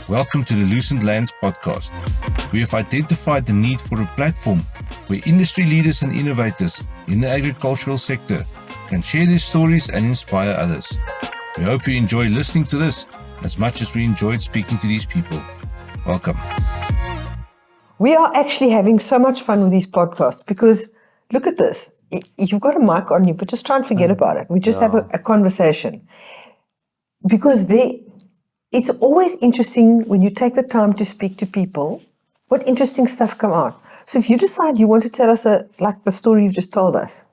Welcome to the Lucentlands Podcast. We have identified the need for a platform where industry leaders and innovators in the agricultural sector can share their stories and inspire others. We hope you enjoy listening to this as much as we enjoyed speaking to these people. Welcome. We are actually having so much fun with these podcasts because look at this. You've got a mic on you, but just try and forget about it. We just have a conversation. Because it's always interesting when you take the time to speak to people, what interesting stuff come out. So if you decide you want to tell us like the story you've just told us,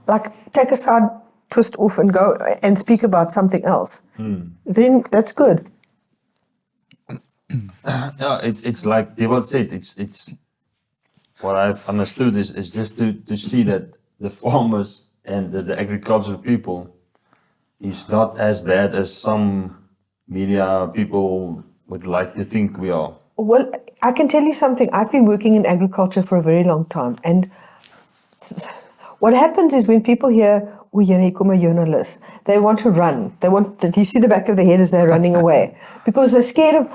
like take a side twist off and go and speak about something else, then that's good. Yeah, it's like Dewald said, it's what I've understood is just to see that the farmers and the agricultural people is not as bad as some media people would like to think we are. Well, I can tell you something. I've been working in agriculture for a very long time. And what happens is when people hear, oh, hier kom 'n journalist, they want to run. You see the back of their head as they're running away. Because they're scared of,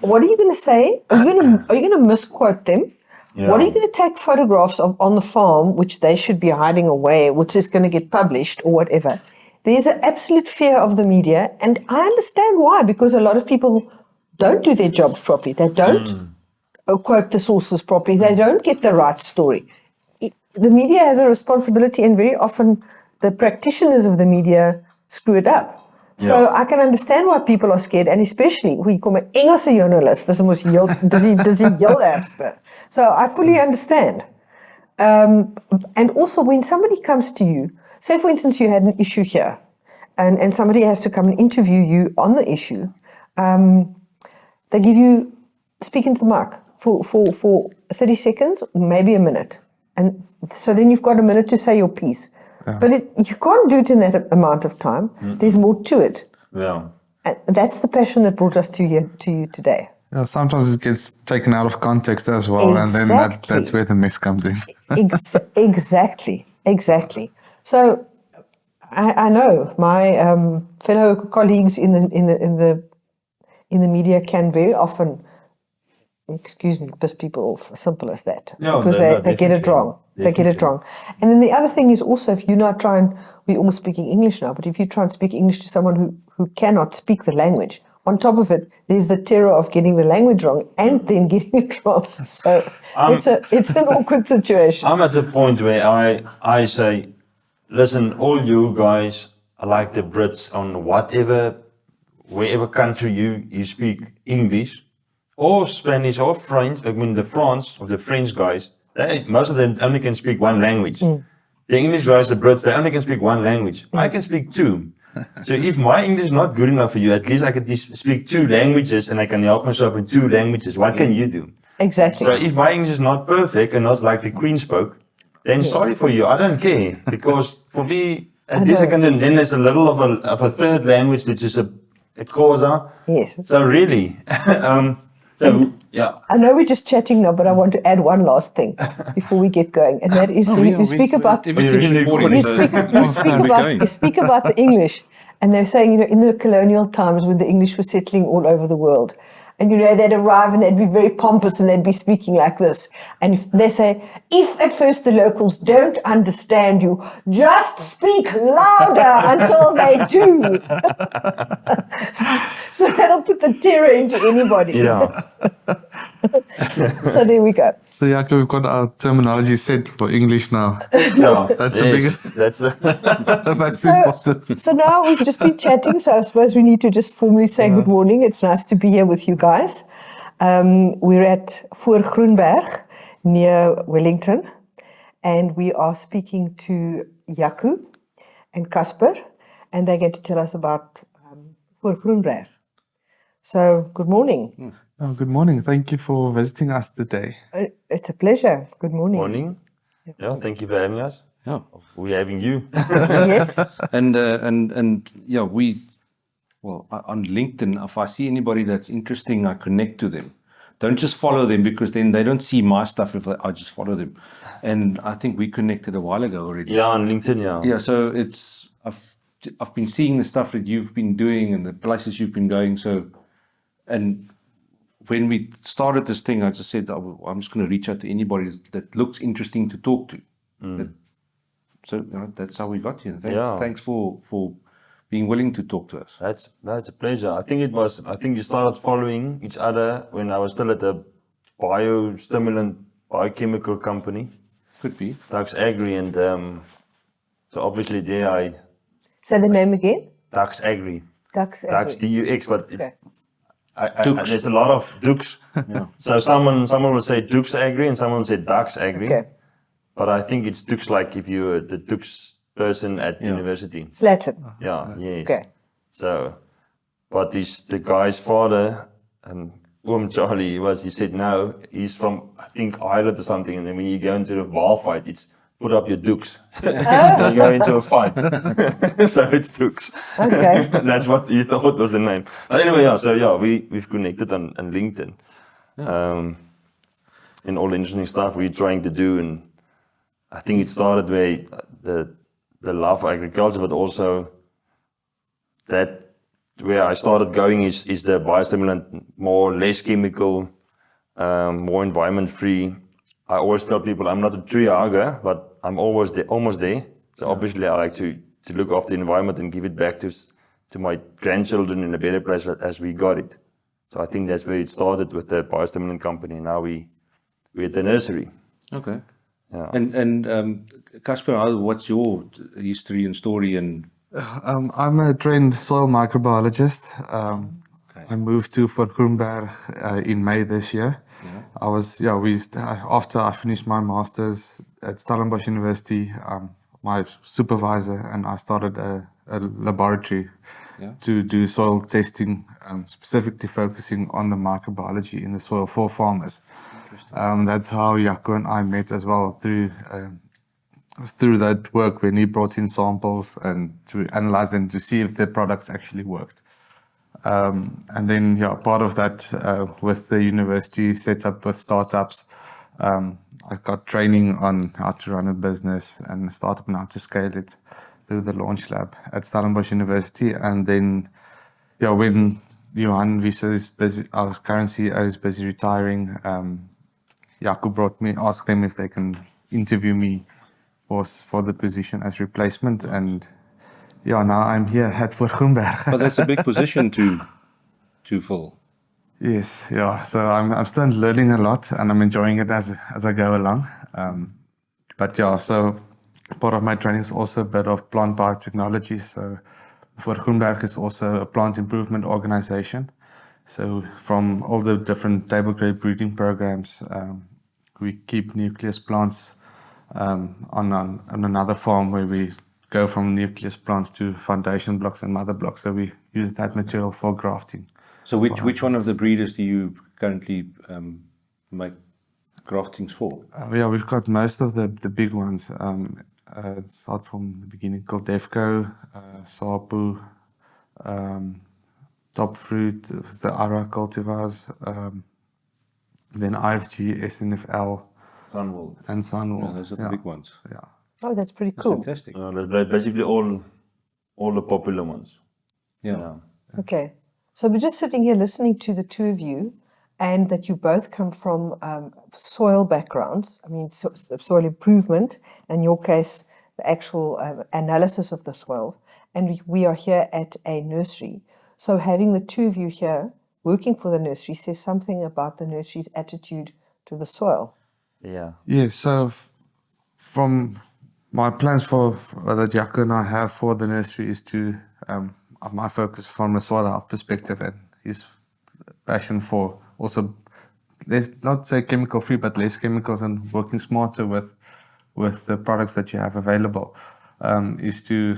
what are you going to say? Are you going to misquote them? Yeah. What are you going to take photographs of on the farm, which they should be hiding away, which is going to get published or whatever? There's an absolute fear of the media, and I understand why, because a lot of people don't do their jobs properly. They don't quote the sources properly. They don't get the right story. The media has a responsibility, and very often the practitioners of the media screw it up. So I can understand why people are scared, and especially hoe jy kom 'n Engelse journalist, dis mos heel ergste. So I fully understand. And also when somebody comes to you, say for instance you had an issue here, and somebody has to come and interview you on the issue, they give you, speak into the mic for 30 seconds, maybe a minute. And so then you've got a minute to say your piece. Yeah. But you can't do it in that amount of time. There's more to it. Yeah. And that's the passion that brought us to you today. Yeah, sometimes it gets taken out of context as well, and then that's where the mess comes in. Exactly. So I know my fellow colleagues in the media can very often, excuse me, piss people off, simple as that, because they get it wrong. They get it wrong. And then the other thing is also, if you now try and, we're all speaking English now, but if you try and speak English to someone who cannot speak the language, on top of it, there's the terror of getting the language wrong and then getting it wrong. So it's an awkward situation. I'm at the point where I say, listen, all you guys are like the Brits on wherever country you speak English or Spanish or French. I mean the French guys, most of them only can speak one language. The English guys, the Brits, they only can speak one language. Yes. I can speak two. So if my English is not good enough for you, at least I can speak two languages and I can help myself in two languages. What can you do? Exactly. So if my English is not perfect and not like the Queen spoke, then sorry for you, I don't care. Because for me, at least I can do, then there's a little of a third language, which is a Xhosa. Yes. So really, I know we're just chatting now, but I want to add one last thing before we get going, and that is you speak about the English, and they're saying, in the colonial times when the English were settling all over the world, and they'd arrive and they'd be very pompous and they'd be speaking like this, and they say, if at first the locals don't understand you, just speak louder until they do. So that'll put the terror into anybody. Yeah. So there we go. So Jaco, we've got our terminology set for English now. Yeah, that's the biggest. That's the most important. So now we've just been chatting, so I suppose we need to just formally say good morning. It's nice to be here with you guys. We're at Voor-Groenberg near Wellington, and we are speaking to Jaco and Casper, and they're going to tell us about Voor-Groenberg. So, good morning. Oh, good morning. Thank you for visiting us today. It's a pleasure. Good morning. Morning. Yeah, thank you for having us. Yeah, we're having you. Yes. And on LinkedIn, if I see anybody that's interesting, I connect to them. Don't just follow them, because then they don't see my stuff if I just follow them. And I think we connected a while ago already. Yeah, on LinkedIn, yeah. Yeah, so I've been seeing the stuff that you've been doing and the places you've been going. So And when we started this thing, I just said, I'm just going to reach out to anybody that looks interesting to talk to. So that's how we got here. Thanks for being willing to talk to us. That's a pleasure. I think you started following each other when I was still at a biostimulant biochemical company. Could be. Dux Agri, and so obviously there I... Say the name again? Dux Agri. Dux Agri. Dux, DUX, but it's... Okay. There's a lot of Dux. So someone will say Dux Agri and someone will say Dux Agri. Okay. But I think it's Dux like if you're the Dux person at university. It's Latin. Yeah, yes. Okay. So, but the guy's father, Charlie, he said no, he's from, I think, Ireland or something, and then when you go into a bar fight, it's put up your Dux. You go into a fight. So it's Dux. Okay. That's what he thought was the name. But anyway, we've connected on LinkedIn. And all the interesting stuff we're trying to do, and I think it started where the love for agriculture, but also that where I started going is the biostimulant, less chemical, more environment free. I always tell people I'm not a tree hugger, but I'm almost there. So obviously I like to look after the environment and give it back to my grandchildren in a better place as we got it. So I think that's where it started with the biostimulant company. Now we're at the nursery. Okay. Yeah. And Casper, what's your history and story? And I'm a trained soil microbiologist. I moved to Voor-Groenberg in May this year. After I finished my master's at Stellenbosch University, my supervisor and I started a laboratory to do soil testing, specifically focusing on the microbiology in the soil for farmers. That's how Jaco and I met as well, through that work when he brought in samples and to analyze them to see if the products actually worked. And then, part of that with the university set up with startups, I got training on how to run a business and a startup and how to scale it through the launch lab at Stellenbosch University. And then, when Johan Wiese is busy, our current CEO is busy retiring, Jaco brought me, asked them if they can interview me for the position as replacement, and now I'm here at Voor-Groenberg. But that's a big position to fill. Yes, so I'm still learning a lot and I'm enjoying it as I go along. So part of my training is also a bit of plant biotechnology. So Voor-Groenberg is also a plant improvement organization. So from all the different table grape breeding programs, we keep nucleus plants on another farm where we go from nucleus plants to foundation blocks and mother blocks. So we use that material for grafting. So which one of the breeders do you currently make graftings for? We've got most of the big ones. Start from the beginning, Cultivars, Sapu, Top Fruit, the Ara Cultivars, then IFG, SNFL, Sunwold. and Sunwold. Yeah, those are the big ones. Yeah. Oh, that's pretty cool. Fantastic. That's basically all the popular ones. Yeah. Okay. So we're just sitting here listening to the two of you, and that you both come from soil backgrounds. I mean, soil improvement, in your case, the actual analysis of the soil. And we are here at a nursery. So having the two of you here working for the nursery says something about the nursery's attitude to the soil. Yeah. Yes, so from my plans that Jaco and I have for the nursery is to, my focus from a soil health perspective and his passion for also, let's not say chemical free, but less chemicals and working smarter with the products that you have available, is to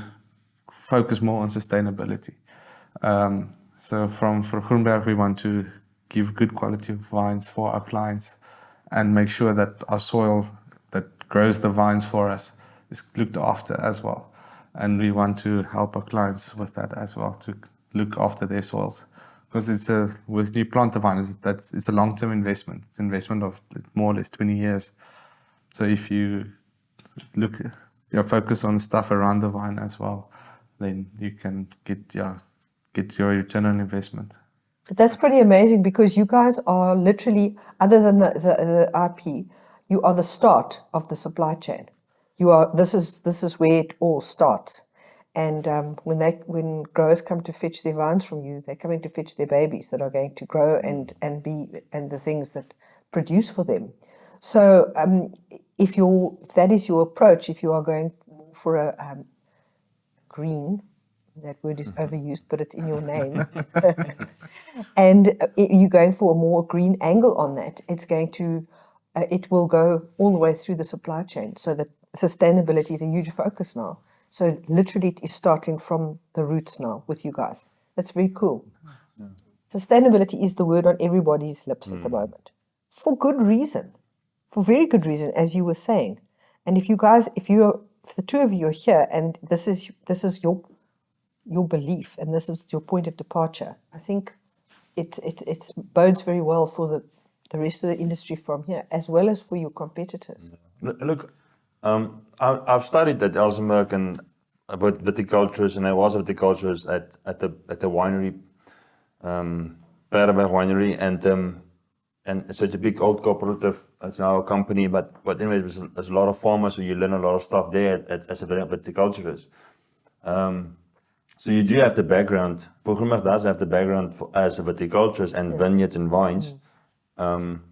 focus more on sustainability. So from Voor-Groenberg, we want to give good quality vines for our clients and make sure that our soil that grows the vines for us is looked after as well. And we want to help our clients with that as well, to look after their soils. Because when you plant the vine, it's a long-term investment. It's an investment of more or less 20 years. So if you focus on stuff around the vine as well, then you can get your return on investment. But that's pretty amazing because you guys are literally, other than the IP, you are the start of the supply chain. You are. This is where it all starts. And when growers come to fetch their vines from you, they're coming to fetch their babies that are going to grow and the things that produce for them. So if that is your approach, if you are going for a green, that word is overused, but it's in your name, and you're going for a more green angle on that, it will go all the way through the supply chain. So that sustainability is a huge focus now. So literally it is starting from the roots now with you guys. That's very cool. Yeah. Sustainability is the word on everybody's lips at the moment. For good reason. For very good reason, as you were saying. And if the two of you are here and this is your belief and this is your point of departure, I think it bodes very well for the rest of the industry from here, as well as for your competitors. Look, I've studied at Elsenburg and about viticulturists, and I was a viticulturist at the winery, Voor-Groenberg Winery, and so it's a big old cooperative. It's now a company, but anyway, there's a lot of farmers, so you learn a lot of stuff there as a viticulturist. So you do have the background. Voor-Groenberg does have the background as a viticulturist and vineyards and vines. And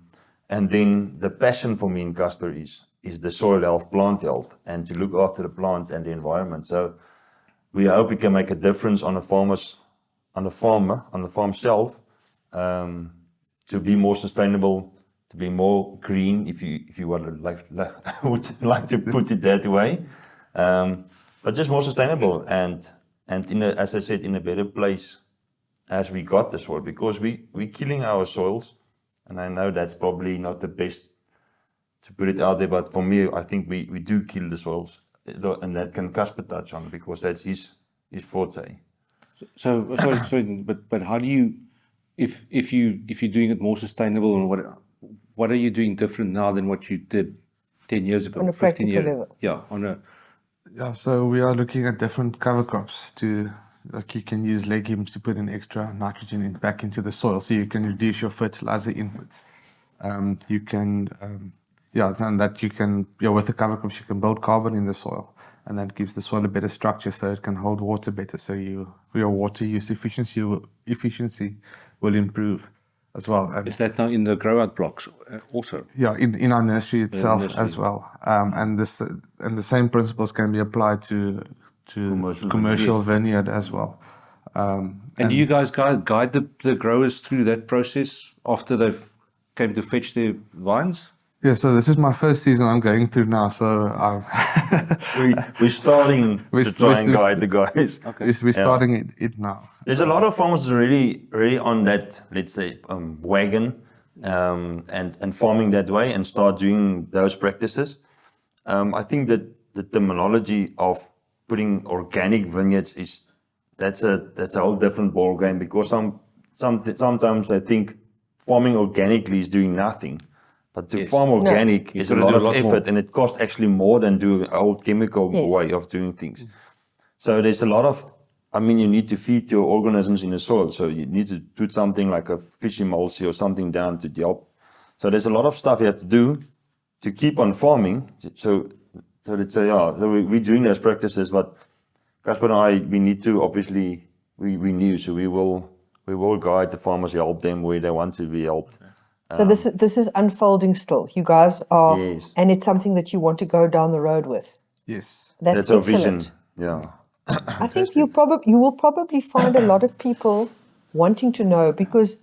then the passion for me in Casper is the soil health, plant health, and to look after the plants and the environment. So we hope we can make a difference on the farm self, to be more sustainable, to be more green, if you would like to put it that way, but just more sustainable and as I said, in a better place as we got the soil, because we're killing our soils, and I know that's probably not the best to put it out there, but for me, I think we do kill the soils, and that can Casper touch on, because that's his forte. So sorry, but how do you, if you're doing it more sustainable, and what are you doing different now than what you did 10 years ago? On a practical level. Yeah, so we are looking at different cover crops you can use legumes to put in extra nitrogen back into the soil, so you can reduce your fertilizer inputs. You can, and that you can, with the cover crops, you can build carbon in the soil, and that gives the soil a better structure so it can hold water better. So your water use efficiency will improve as well. And is that now in the grow out blocks also? Yeah, in our nursery itself as well. And the same principles can be applied to commercial vineyard as well. And do you guys guide the growers through that process after they've came to fetch their vines? Yeah, so this is my first season I'm going through now, so we're starting to try and guide the guys. Okay. We're starting it now. There's a lot of farmers really on that, let's say, wagon, and farming that way, and start doing those practices. I think that the terminology of putting organic vineyards that's a whole different ball game, because sometimes I think farming organically is doing nothing. But to farm organic is a lot of effort, more. And it costs actually more than do an old chemical way of doing things. So there's a lot of, you need to feed your organisms in the soil. So you need to put something like a fish emulsion or something down to help. So there's a lot of stuff you have to do to keep on farming. So let's say, we're doing those practices, but Casper and I, we need to, obviously, we knew, so we will guide the farmers, help them where they want to be helped. So this is unfolding still. You guys are, and it's something that you want to go down the road with. Yes, that's our vision. Yeah, I think you will probably find a lot of people wanting to know, because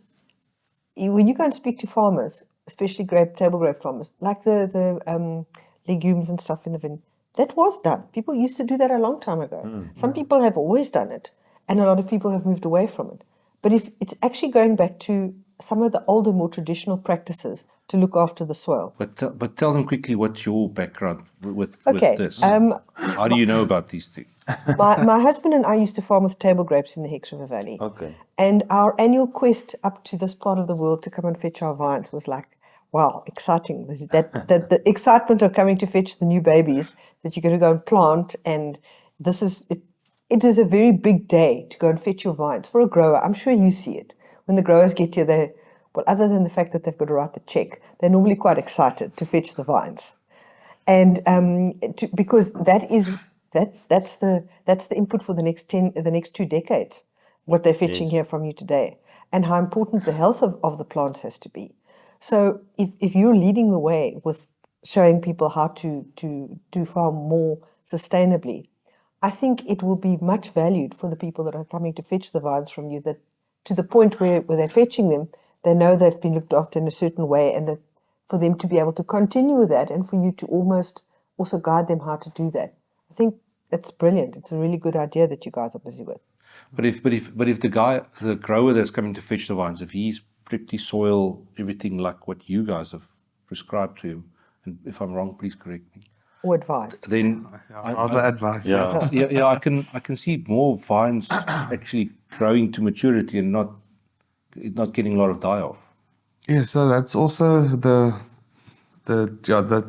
when you go and speak to farmers, especially table grape farmers, like the legumes and stuff in the vineyard, that was done. People used to do that a long time ago. Some people have always done it, and a lot of people have moved away from it. But if it's actually going back to some of the older, more traditional practices to look after the soil. But tell them quickly what's your background with this. How do you know about these things? My husband and I used to farm with table grapes in the Hex River Valley. Okay. And our annual quest up to this part of the world to come and fetch our vines was like, wow, exciting. The excitement of coming to fetch the new babies that you're going to go and plant. And this is, it is a very big day to go and fetch your vines for a grower. I'm sure you see it. when the growers get here, other than the fact that they've got to write the check, they're normally quite excited to fetch the vines, and because that's the input for the next 2 decades, what they're fetching here from you today, and how important the health of the plants has to be. So if you're leading the way with showing people how to farm more sustainably, I think it will be much valued for the people that are coming to fetch the vines from you, that to the point where they're fetching them, they know they've been looked after in a certain way, and that for them to be able to continue with that, and for you to almost also guide them how to do that. I think that's brilliant. It's a really good idea that you guys are busy with. But if the grower that's coming to fetch the vines, if he's prepped his soil, everything like what you guys have prescribed to him, and if I'm wrong, please correct me. Or advised. Then Other advice. Yeah. yeah, I can see more vines actually growing to maturity and not getting a lot of die off. Yeah, so that's also the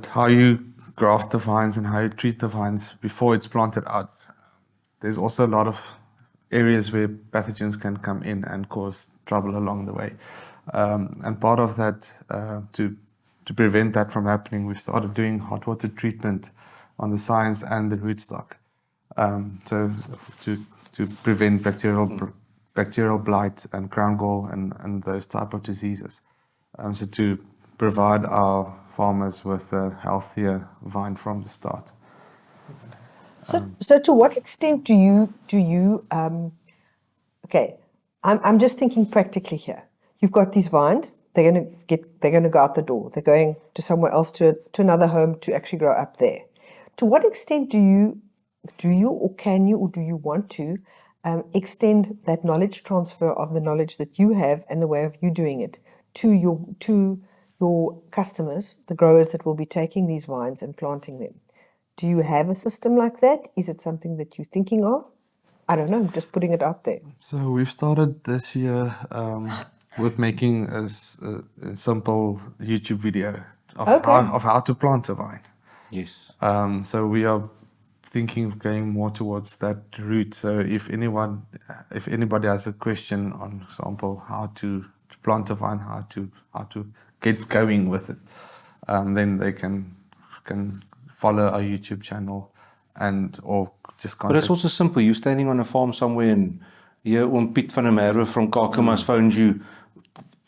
how you graft the vines and how you treat the vines before it's planted out. There's also a lot of areas where pathogens can come in and cause trouble along the way. And part of that, to prevent that from happening, we've started doing hot water treatment on the scions and the rootstock. So to prevent bacterial blight and crown gall and those type of diseases. So to provide our farmers with a healthier vine from the start. So to what extent do you okay, I'm just thinking practically here. You've got these vines, they're gonna go out the door. They're going to somewhere else, to another home, to actually grow up there. To what extent do you or can you or do you want to extend that knowledge transfer of the knowledge that you have and the way of you doing it to your customers, the growers that will be taking these vines and planting them? Do you have a system like that? Is it something that you're thinking of? I don't know, I'm just putting it out there. So we've started this year with making a simple YouTube video of how to plant a vine. Yes. So we are thinking of going more towards that route. So if anybody has a question on, for example, how to plant a vine, how to get going with it, then they can follow our YouTube channel or just contact. But it's also simple. You're standing on a farm somewhere and Piet van der Merwe from Kakamas phones you.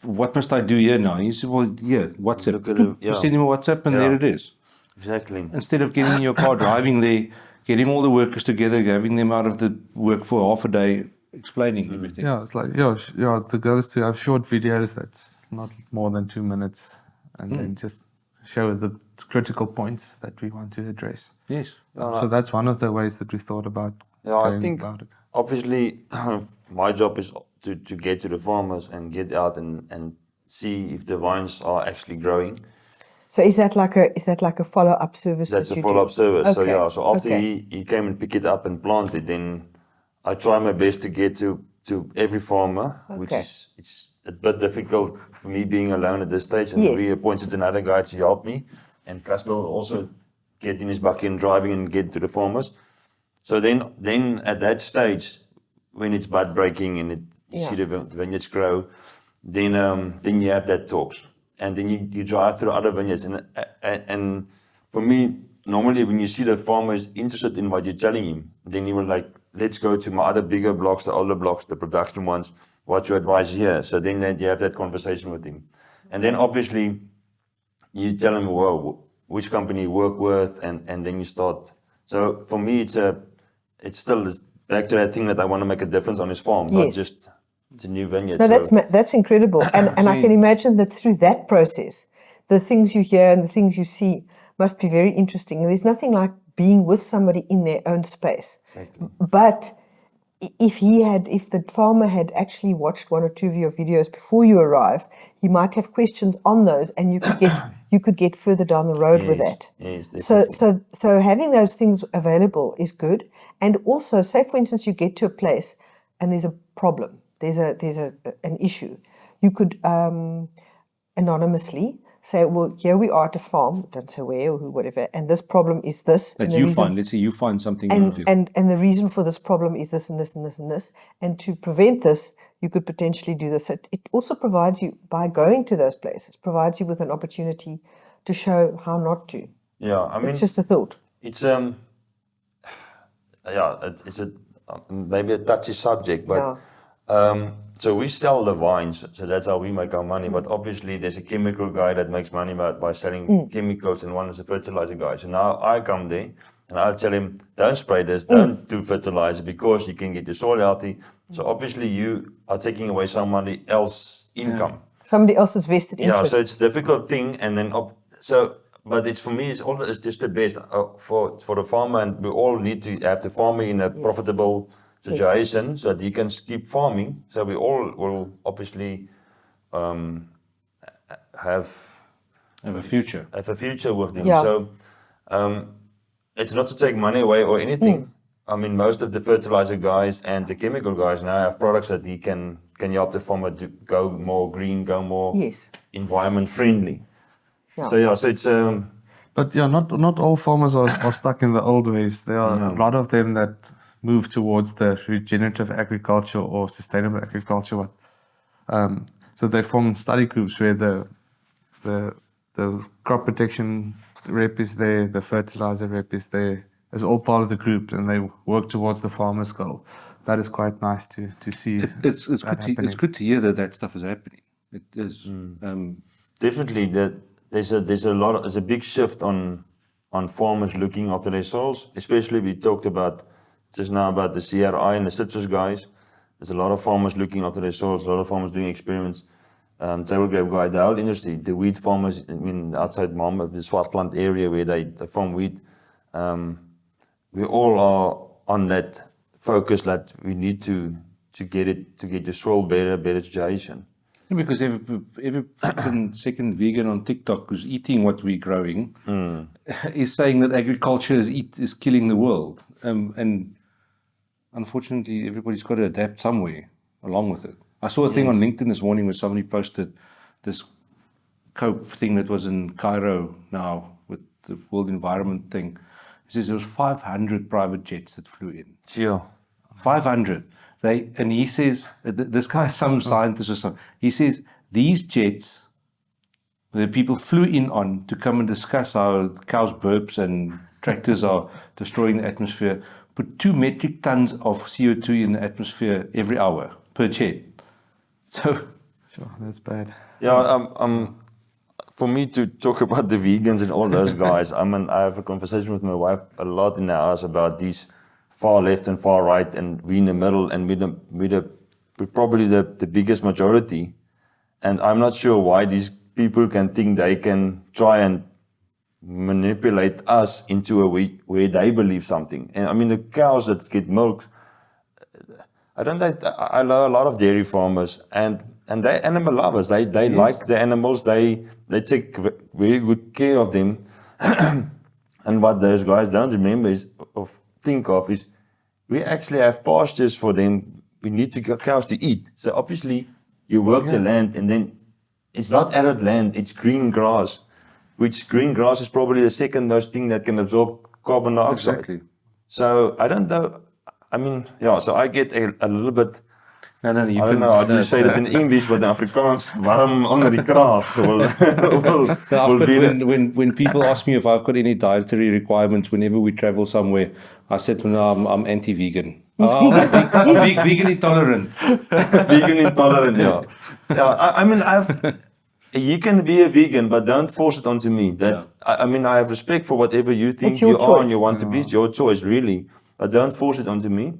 What must I do here now? You say, well, yeah, WhatsApp. You send him a WhatsApp and there it is. Exactly. Instead of getting in your car, driving there, getting all the workers together, having them out of the work for half a day, explaining everything. Yeah, it's like, the goal is to have short videos that's not more than 2 minutes and then just show the critical points that we want to address. Yes. So that's one of the ways that we thought about I think about it. obviously my job is to get to the farmers and get out and see if the vines are actually growing. So is that like a follow-up service? That's that a you follow-up do? service. Okay. So after he came and picked it up and planted, then I try my best to get to every farmer, which is it's a bit difficult for me being alone at this stage, and we appointed another guy to help me, and Casper will also get in his bucket and driving and get to the farmers. So then at that stage, when it's bud breaking and you see the vineyards grow, then you have that talks. And then you drive through other vineyards, and for me, normally when you see the farmer is interested in what you're telling him, then he will like, let's go to my other bigger blocks, the older blocks, the production ones, what's your advice here? So then you have that conversation with him. And then obviously you tell him, well, which company you work with, and then you start. So for me, it's still back to that thing that I want to make a difference on his farm, not just it's a new vineyard. No, that's incredible. And I can imagine that through that process, the things you hear and the things you see must be very interesting. And there's nothing like being with somebody in their own space. Exactly. But if the farmer had actually watched one or two of your videos before you arrive, he might have questions on those, and you could get further down the road with that. Yes, definitely. So having those things available is good. And also, say for instance, you get to a place and there's a problem. There's an issue. You could anonymously say, well, here we are at a farm, don't say where or who, whatever, and this problem is this. That you find, let's say you find something. And the reason for this problem is this and this and this and this. And to prevent this, you could potentially do this. It also provides you, by going to those places, provides you with an opportunity to show how not to. Yeah, I mean, It's just a thought. it's it's a maybe a touchy subject, but so we sell the vines, so that's how we make our money. But obviously, there's a chemical guy that makes money by selling chemicals, and one is a fertilizer guy. So now I come there and I tell him, don't spray this, don't do fertilizer, because you can get your soil healthy. So obviously, you are taking away somebody else's income. Somebody else's vested interest. Yeah, so it's a difficult thing, and then but it's for me, it's just the best for the farmer, and we all need to have the farmer in a profitable situation so that he can keep farming. So we all will obviously have a future. Have a future with them. Yeah. So it's not to take money away or anything. I mean, most of the fertilizer guys and the chemical guys now have products that he can help the farmer to go more green, go more environment friendly. Yeah. So it's But yeah, not all farmers are stuck in the old ways. There are a lot of them that move towards the regenerative agriculture or sustainable agriculture. So they form study groups where the crop protection rep is there, the fertilizer rep is there. It's all part of the group, and they work towards the farmer's goal. That is quite nice to see. It's good to hear that stuff is happening. It is definitely that. There's a big shift on farmers looking after their soils. Especially we talked about just now about the CRI and the citrus guys. There's a lot of farmers looking after their soils. A lot of farmers doing experiments. Table grape guy, the whole industry, the wheat farmers. I mean, outside the Swartland area where they farm wheat. We all are on that focus that we need to get the soil better situation. Yeah, because every second vegan on TikTok who's eating what we're growing is saying that agriculture is killing the world. And unfortunately, everybody's got to adapt somewhere along with it. I saw a thing on LinkedIn this morning where somebody posted this COPE thing that was in Cairo now with the World Environment thing. It says there was 500 private jets that flew in. Sure. 500. And he says, this guy is some scientist or something. He says, these jets, the people flew in on to come and discuss how cows' burps and tractors are destroying the atmosphere, put 2 metric tons of CO2 in the atmosphere every hour per jet. So, sure, that's bad. Yeah, for me to talk about the vegans and all those guys, I have a conversation with my wife a lot in the house about these far left and far right, and we in the middle, and we're probably the biggest majority. And I'm not sure why these people can think they can try and manipulate us into a way where they believe something. And I mean, the cows that get milk, I know a lot of dairy farmers, and they're animal lovers. They like the animals. They take very good care of them. And what those guys don't remember think of is we actually have pastures for them. We need to get cows to eat. So obviously you work the land, and then it's not arid land, it's green grass, which green grass is probably the second most thing that can absorb carbon dioxide. Exactly. So I don't know. I mean, so I get a little bit. No, I don't know how do you say that in English, but in Afrikaans, warm onder die kraag. When people ask me if I've got any dietary requirements whenever we travel somewhere, I said to them, I'm anti-vegan. He's vegan intolerant. Vegan intolerant, yeah. I mean, you can be a vegan, but don't force it onto me. I mean, I have respect for whatever you think you are and you want to be. It's your choice, really. But don't force it onto me.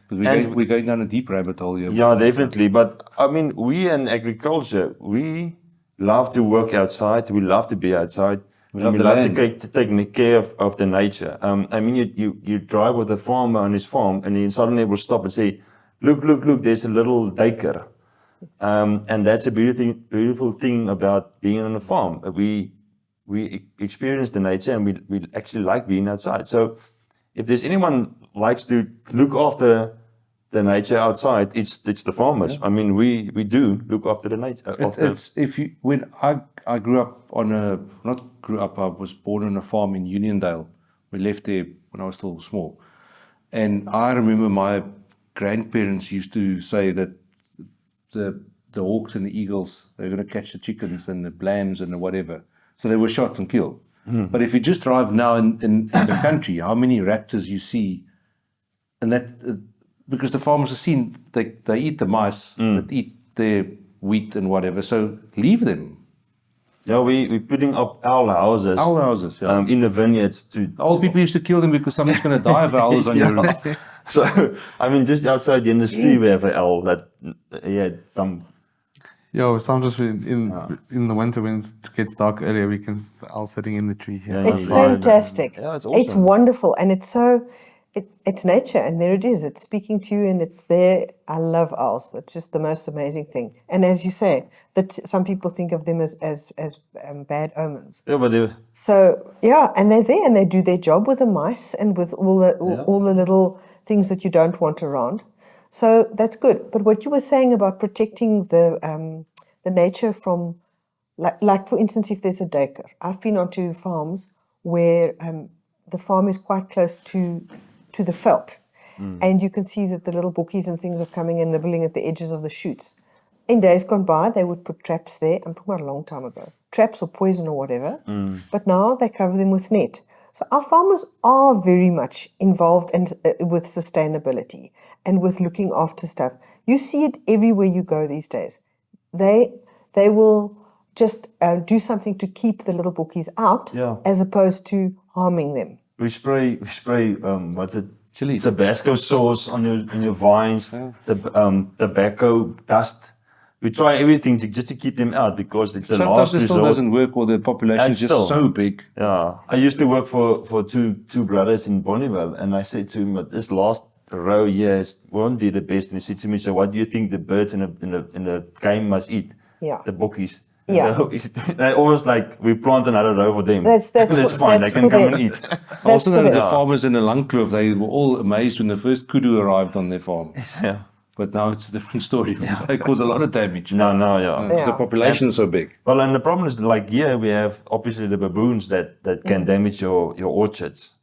We're going down a deep rabbit hole here. Yeah, definitely. But I mean, we in agriculture, we love to work outside. We love to be outside. We love to take care of the nature. I mean, you drive with a farmer on his farm, and he suddenly will stop and say, look, there's a little daker. And that's a beautiful thing about being on a farm. We experience the nature, and we actually like being outside. So if there's anyone likes to look after the nature outside, it's the farmers. Yeah. I mean, we do look after the nature. When I grew up I was born on a farm in Uniondale. We left there when I was still small, and I remember my grandparents used to say that the hawks and the eagles, they're going to catch the chickens and the lambs and the whatever. So they were shot and killed. But if you just drive now in the country, how many raptors you see, and that because the farmers have seen they eat the mice, that eat their wheat and whatever. So leave them. Yeah, we're putting up owl houses. Owl houses, yeah. In the vineyards to. Old people used to kill them because someone's going to die of owls on your roof. So, I mean, just outside the industry, we have an owl that, some. Yeah, sometimes in the winter when it gets dark earlier, we can all sitting in the tree here. Yeah, It's fantastic. Yeah, it's awesome. It's wonderful, and it's so. It's nature, and there it is. It's speaking to you, and it's there. I love owls. It's just the most amazing thing. And as you say, that some people think of them as bad omens. Yeah, but they. So yeah, and they're there, and they do their job with the mice and with all the little things that you don't want around. So that's good. But what you were saying about protecting the nature from, like for instance, if there's a duiker, I've been onto farms where the farm is quite close to the veld, and you can see that the little bookies and things are coming and nibbling at the edges of the shoots. In days gone by, they would put traps there. I'm talking about a long time ago, traps or poison or whatever. But now they cover them with net. So our farmers are very much involved with sustainability and with looking after stuff. You see it everywhere you go these days. They will just do something to keep the little bookies out, as opposed to harming them. We spray. What's it? Chili. Tabasco sauce on your vines. Tobacco dust. We try everything just to keep them out because it's the Sometimes last it still resort. doesn't work, or the population is just so big. Yeah, I used to work for two brothers in Bonneville, and I said to him, "But this last row here won't be the best." And he said to me, "So what do you think the birds in the game must eat?" Yeah. The bookies. Yeah. So they almost like we plant another row for them. That's fine. They can come and eat. Also, for the them. farmers in the Langkloof, they were all amazed when the first kudu arrived on their farm. Yeah. But now it's a different story. They cause a lot of damage. No, Yeah. The population is so big. Well, and the problem is like here we have obviously the baboons that can damage your orchards.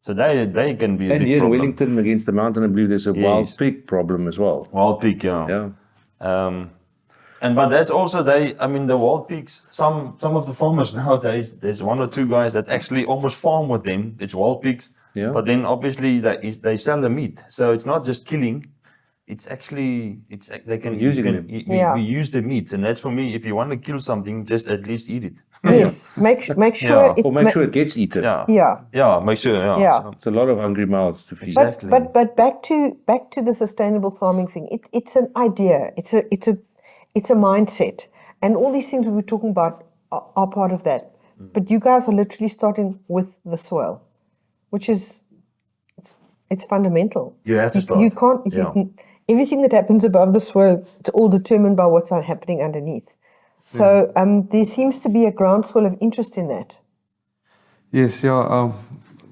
So they can be a And big here in problem. Wellington, against the mountain, I believe there's a wild pig problem as well. Wild pig, yeah. But there's also the wild pigs. Some of the farmers nowadays, there's one or two guys that actually almost farm with them. It's wild pigs. Yeah. But then obviously they sell the meat. So it's not just killing. It's actually they can Using you them. can, we use the meat, and that's for me. If you want to kill something, just at least eat it. Yes, make sure Or make sure it gets eaten. Yeah. Make sure. Yeah. So, It's a lot of hungry mouths to feed. Exactly. But back to the sustainable farming thing. It's an idea. It's a mindset, and all these things we were talking about are part of that. But you guys are literally starting with the soil, which is it's fundamental. You have to start. You can't. Everything that happens above the soil, it's all determined by what's happening underneath. So there seems to be a groundswell of interest in that. Yes, yeah.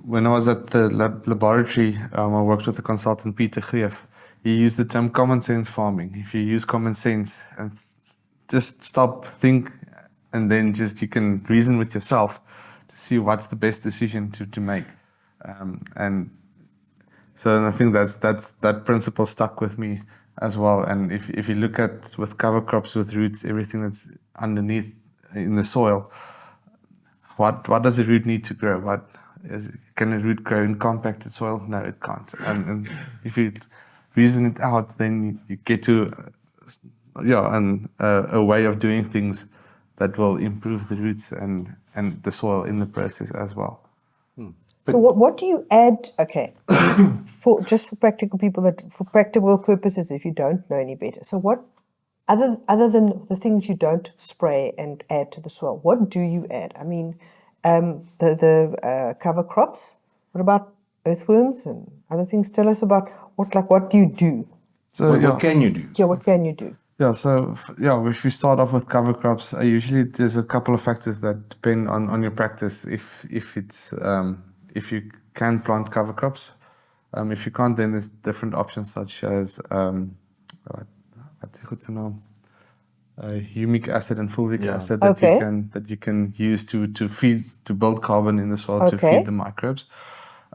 When I was at the laboratory, I worked with the consultant Peter Grape. He used the term common sense farming. If you use common sense and just stop, think, and then just you can reason with yourself to see what's the best decision to make. So I think that principle stuck with me as well. And if you look at with cover crops with roots, everything that's underneath in the soil, what does a root need to grow? Can a root grow in compacted soil? No, it can't. And if you reason it out, then you get to a way of doing things that will improve the roots and the soil in the process as well. So what do you add? Okay, for practical people, for practical purposes, if you don't know any better. So what other than the things you don't spray and add to the soil, what do you add? I mean, the cover crops. What about earthworms and other things? Tell us about what do you do? So What can you do? Yeah, what can you do? Yeah, so if we start off with cover crops, usually there's a couple of factors that depend on your practice. If you can plant cover crops, if you can't, then there's different options such as humic acid and fulvic acid that you can use to build carbon in the soil to feed the microbes.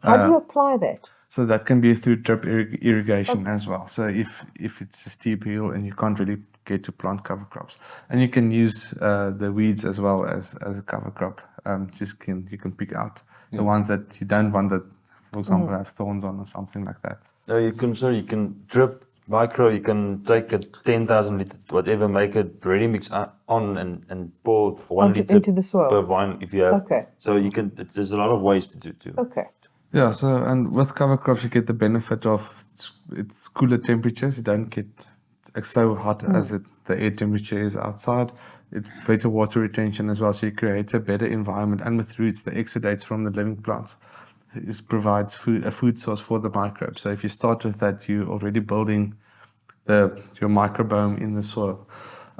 How do you apply that? So that can be through drip irrigation as well. So if it's a steep hill and you can't really get to plant cover crops, and you can use the weeds as well as a cover crop. You can pick out the ones that you don't want that, for example, have thorns on or something like that. No, you can drip micro. You can take a 10,000 liter, whatever, make a ready mix on and pour 1 liter into the soil per vine if you have. Okay. So you can. There's a lot of ways to do too. Okay. Yeah, so and with cover crops you get the benefit of it's cooler temperatures. You don't get so hot as the air temperature is outside. It's better water retention as well, so you create a better environment. And with roots, the exudates from the living plants provides a food source for the microbes. So if you start with that, you're already building your microbiome in the soil.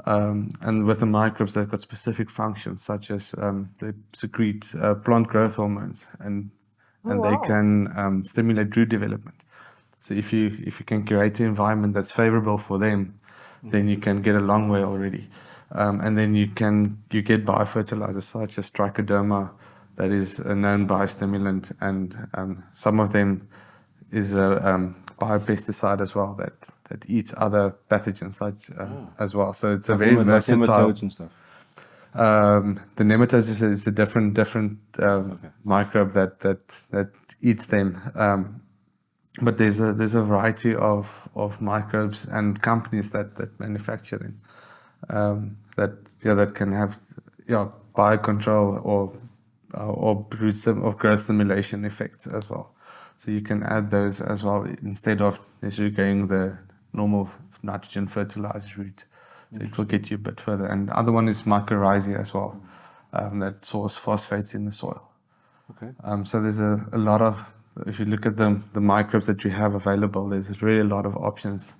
And with the microbes, they've got specific functions, such as they secrete plant growth hormones and they can stimulate root development. So if you can create an environment that's favorable for them, then you can get a long way already. And then you get biofertilizers such as trichoderma, that is a known biostimulant, and some of them is a biopesticide as well that eats other pathogens such as well. So it's a very versatile. Nematodes and stuff. The nematodes is a different microbe that eats them. But there's a variety of microbes and companies that manufacture them that can have biocontrol or growth stimulation effects as well. So you can add those as well instead of necessarily going the normal nitrogen fertilizer route. So it will get you a bit further. And the other one is mycorrhizae as well, that source phosphates in the soil. Okay. So there's a lot of, if you look at the microbes that you have available, there's really a lot of options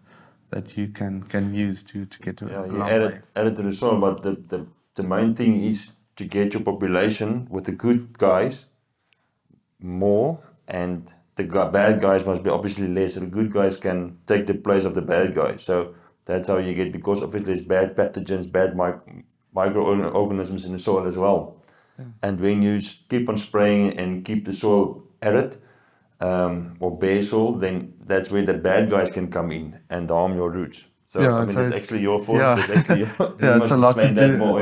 that you can use to get to a long way. Add it to the soil, but the main thing is to get your population with the good guys more, and the bad guys must be obviously less. So the good guys can take the place of the bad guys. So that's how you get, because obviously there's bad pathogens, bad microorganisms in the soil as well. Yeah. And when you keep on spraying and keep the soil arid or bare soil, then that's where the bad guys can come in and harm your roots. So it's actually your fault. Yeah, it's actually it's a lot to do.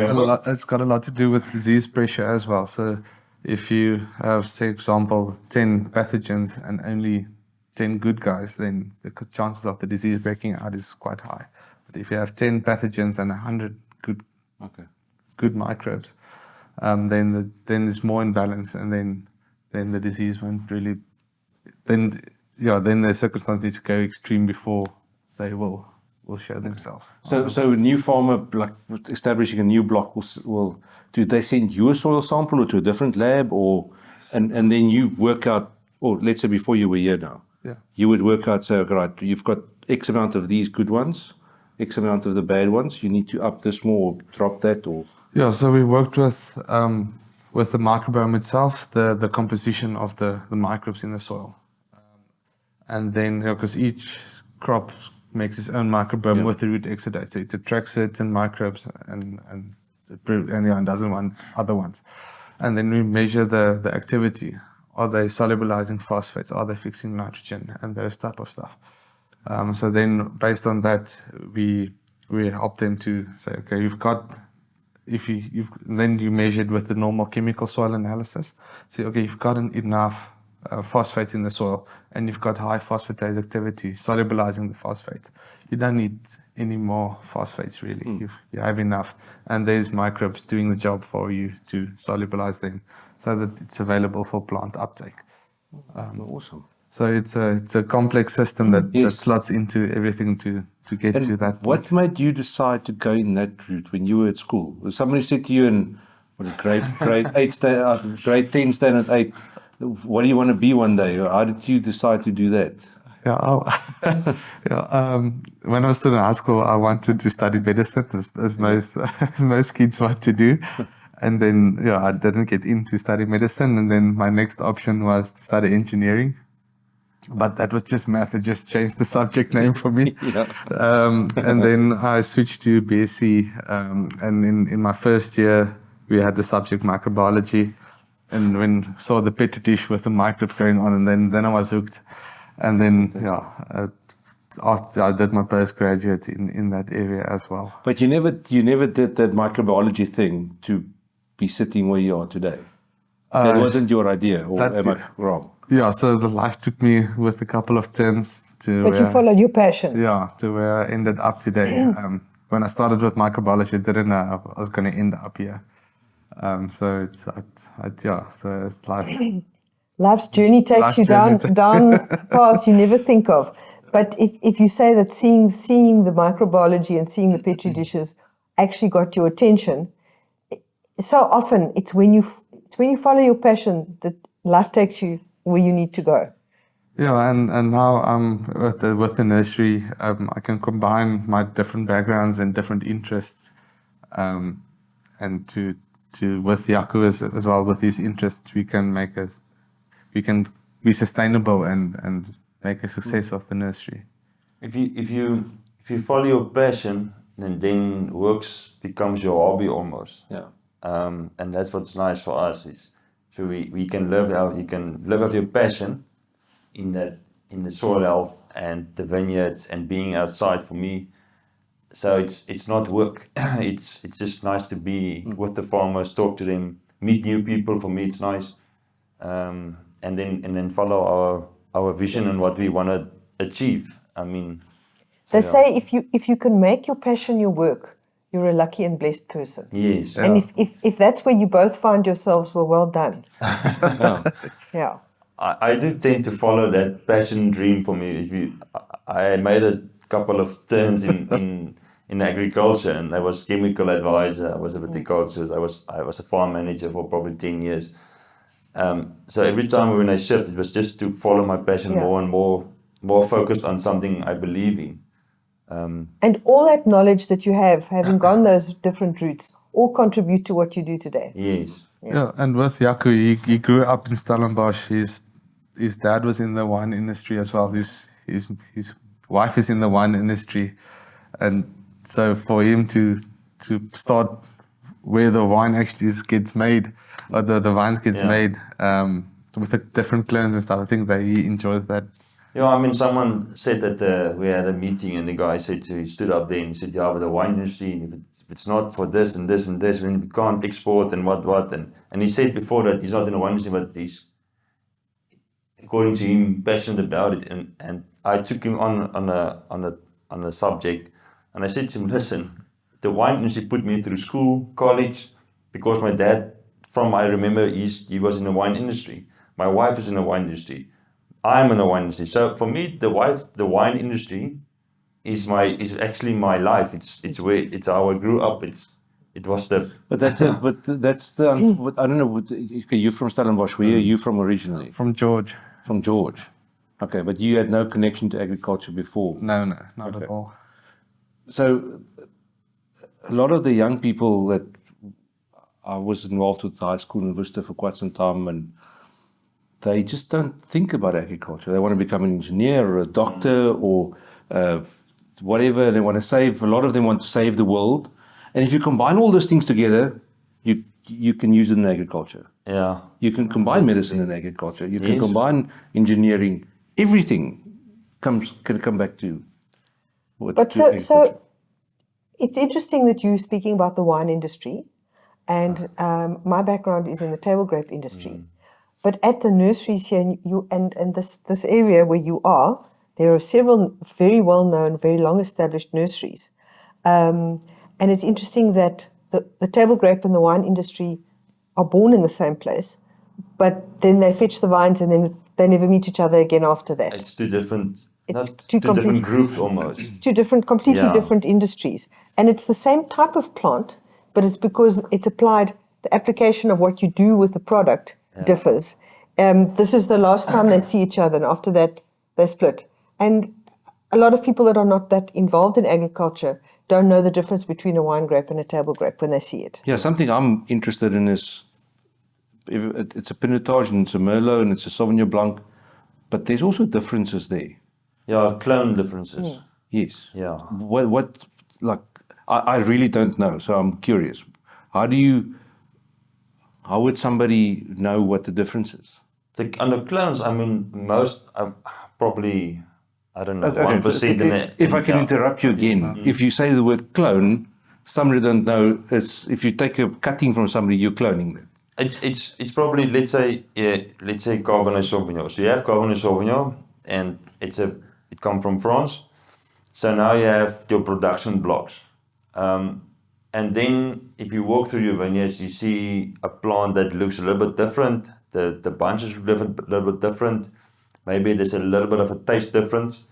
It's got a lot to do with disease pressure as well. So if you have, say, example, 10 pathogens and only 10 good guys, then the chances of the disease breaking out is quite high. But if you have 10 pathogens and 100 good microbes, then there's more imbalance, and then the disease won't really. Then the circumstances need to go extreme before they will show themselves. So a new farmer, like establishing a new block, will do they send you a soil sample or to a different lab, and then you work out, or let's say before you were here now, you would work out, say, right, you've got X amount of these good ones, X amount of the bad ones, you need to up this more or drop that, or? Yeah, so we worked with the microbiome itself, the composition of the microbes in the soil. And then, because each crop makes its own microbiome with the root exudate, so it attracts certain microbes and doesn't want other ones. And then we measure the activity. Are they solubilizing phosphates? Are they fixing nitrogen? And those type of stuff. So then, based on that, we help them to say, okay, then you measured with the normal chemical soil analysis. Say, okay, you've got enough phosphates in the soil, and you've got high phosphatase activity, solubilizing the phosphates. You don't need any more phosphates, really. You have enough, and there's microbes doing the job for you to solubilize them, so that it's available for plant uptake. Awesome. So it's a complex system that slots into everything to get to that point. What made you decide to go in that route when you were at school? Somebody said to you in grade 10, standard 8, what do you want to be one day? Or how did you decide to do that? When I was still in high school, I wanted to study medicine, as most kids want to do. And then, I didn't get into study medicine. And then my next option was to study engineering. But that was just math. It just changed the subject name for me. And then I switched to BSc. And in my first year, we had the subject microbiology. And when I saw the petri dish with the microbes going on, and then I was hooked. And then, after I did my postgraduate in that area as well. But you never did that microbiology thing to be sitting where you are today. That wasn't your idea, or am I wrong? Yeah, so the life took me with a couple of turns to But you followed your passion. Yeah, to where I ended up today. When I started with microbiology, I didn't know I was going to end up here. So it's life. Life's journey takes you down paths you never think of. But if you say that seeing the microbiology and seeing the petri dishes actually got your attention, so often it's when you follow your passion that life takes you where you need to go. Yeah, and now I'm with the nursery. I can combine my different backgrounds and different interests, and to with Jaco as well, with his interests, we can be sustainable and make a success of the nursery. If you follow your passion, then works becomes your hobby almost. Yeah. And that's what's nice for us is so you can live out your passion in the soil health and the vineyards and being outside for me. So it's not work. it's just nice to be with the farmers, talk to them, meet new people. For me, it's nice. And then follow our vision and what we want to achieve. I mean, they say if you can make your passion your work, you're a lucky and blessed person. Yes. And if that's where you both find yourselves, well done. Yeah. I do tend to follow that passion dream for me. I made a couple of turns in agriculture, and I was chemical advisor. I was a viticulturist. I was a farm manager for probably 10 years. So every time when I shift, it was just to follow my passion more and more focused on something I believe in. And all that knowledge that you have, having gone those different routes, all contribute to what you do today. Yes. Yeah, and with Jaco, he grew up in Stellenbosch. His dad was in the wine industry as well. His wife is in the wine industry, and so for him to start where the wine actually gets made, or the vines gets made, with the different clones and stuff, I think that he enjoys that. Yeah, I mean, someone said that we had a meeting, and the guy he stood up there and he said, "Yeah, but the wine industry, if it's not for this and this and this, then we can't export and what." And he said before that he's not in the wine industry, but he's, according to him, passionate about it. And I took him on a subject, and I said to him, "Listen, the wine industry put me through school, college, because my dad, I remember he was in the wine industry. My wife is in the wine industry. I'm in the wine industry. So for me, the wine industry is actually my life. It's how I grew up. It was the. But that's it. But that's the. I don't know. Okay, you're from Stellenbosch. Where are you from originally? From George. From George. Okay, but you had no connection to agriculture before. No, not at all. So, a lot of the young people that I was involved with high school in Worcester for quite some time, and they just don't think about agriculture. They want to become an engineer or a doctor or whatever. They want to save. A lot of them want to save the world. And if you combine all those things together, you can use it in agriculture. Yeah. You can combine medicine and agriculture. You can combine engineering. Everything can come back to. So it's interesting that you're speaking about the wine industry, and my background is in the table grape industry. But at the nurseries here, and this area where you are, there are several very well-known, very long-established nurseries. And it's interesting that the table grape and the wine industry are born in the same place, but then they fetch the vines and then they never meet each other again after that. It's two different. It's two different groups almost. It's two different, completely different industries. And it's the same type of plant, but it's because it's applied, the application of what you do with the product differs. This is the last time they see each other, and after that, they split. And a lot of people that are not that involved in agriculture don't know the difference between a wine grape and a table grape when they see it. Yeah, something I'm interested in is, it's a Pinotage and it's a Merlot and it's a Sauvignon Blanc, but there's also differences there. Yeah, clone differences. Yes. Yeah. What like, I really don't know, so I'm curious. How would somebody know what the difference is? On the clones, I mean, probably, I don't know, Okay, 1% in it. if I can interrupt you again, if you say the word clone, somebody don't know. If you take a cutting from somebody, you're cloning them. It's probably, let's say Cabernet Sauvignon. So you have Cabernet Sauvignon, and it comes from France. So now you have your production blocks. And then if you walk through your vineyards, you see a plant that looks a little bit different. The bunches look a little bit different. Maybe there's a little bit of a taste difference.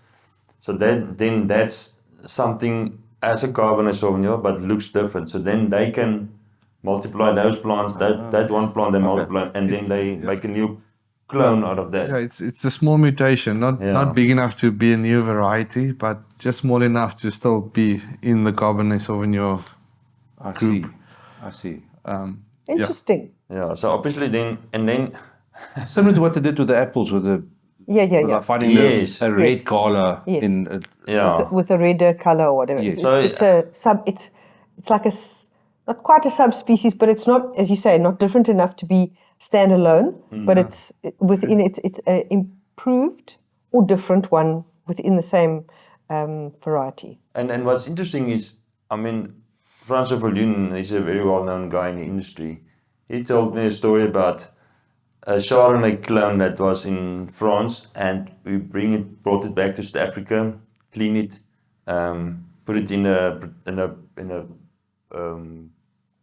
So then that's something as a Cabernet Sauvignon, but looks different. So then they can multiply those plants, that one plant they multiply, and then they make a new clone out of that. Yeah, it's a small mutation, not big enough to be a new variety, but just small enough to still be in the Cabernet Sauvignon group. I see. Interesting. Yeah, so obviously then Similar to what they did with the apples, with the Yeah. finding Yes. a red Yes. color Yes. in. With a redder color or whatever. Yes. It's like not quite a subspecies, but it's not, as you say, not different enough to be standalone. But it's within it's an improved or different one within the same variety. And what's interesting is, I mean, Francois Verloon is a very well-known guy in the industry. He told me a story about a Chardonnay clone that was in France, and we brought it back to South Africa, clean it, put it in a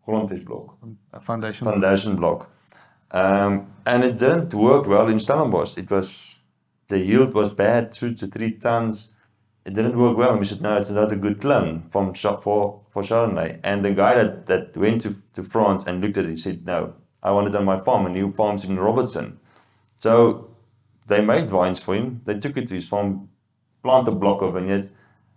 grondfish block, A foundation. foundation block, and it didn't work well in Stellenbosch. The yield was bad, 2 to 3 tons. It didn't work well, and we said, no, it's not a good clone for Chardonnay. And the guy that went to France and looked at it, he said, no, I want it on my farm, and he farms in Robertson. So they made vines for him. They took it to his farm, planted a block of vineyards,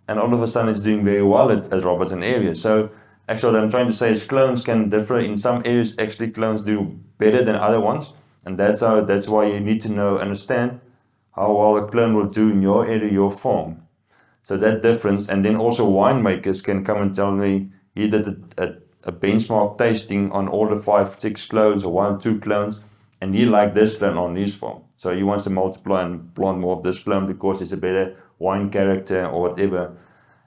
and all of a sudden it's doing very well at Robertson area. So actually what I'm trying to say is clones can differ. In some areas, actually clones do better than other ones. And that's why you need to understand how well a clone will do in your area, your farm. So that difference, and then also winemakers can come and tell me, he did a benchmark tasting on all the 5, 6 clones or 1, 2 clones, and he liked this clone on his farm. So he wants to multiply and plant more of this clone because it's a better wine character or whatever.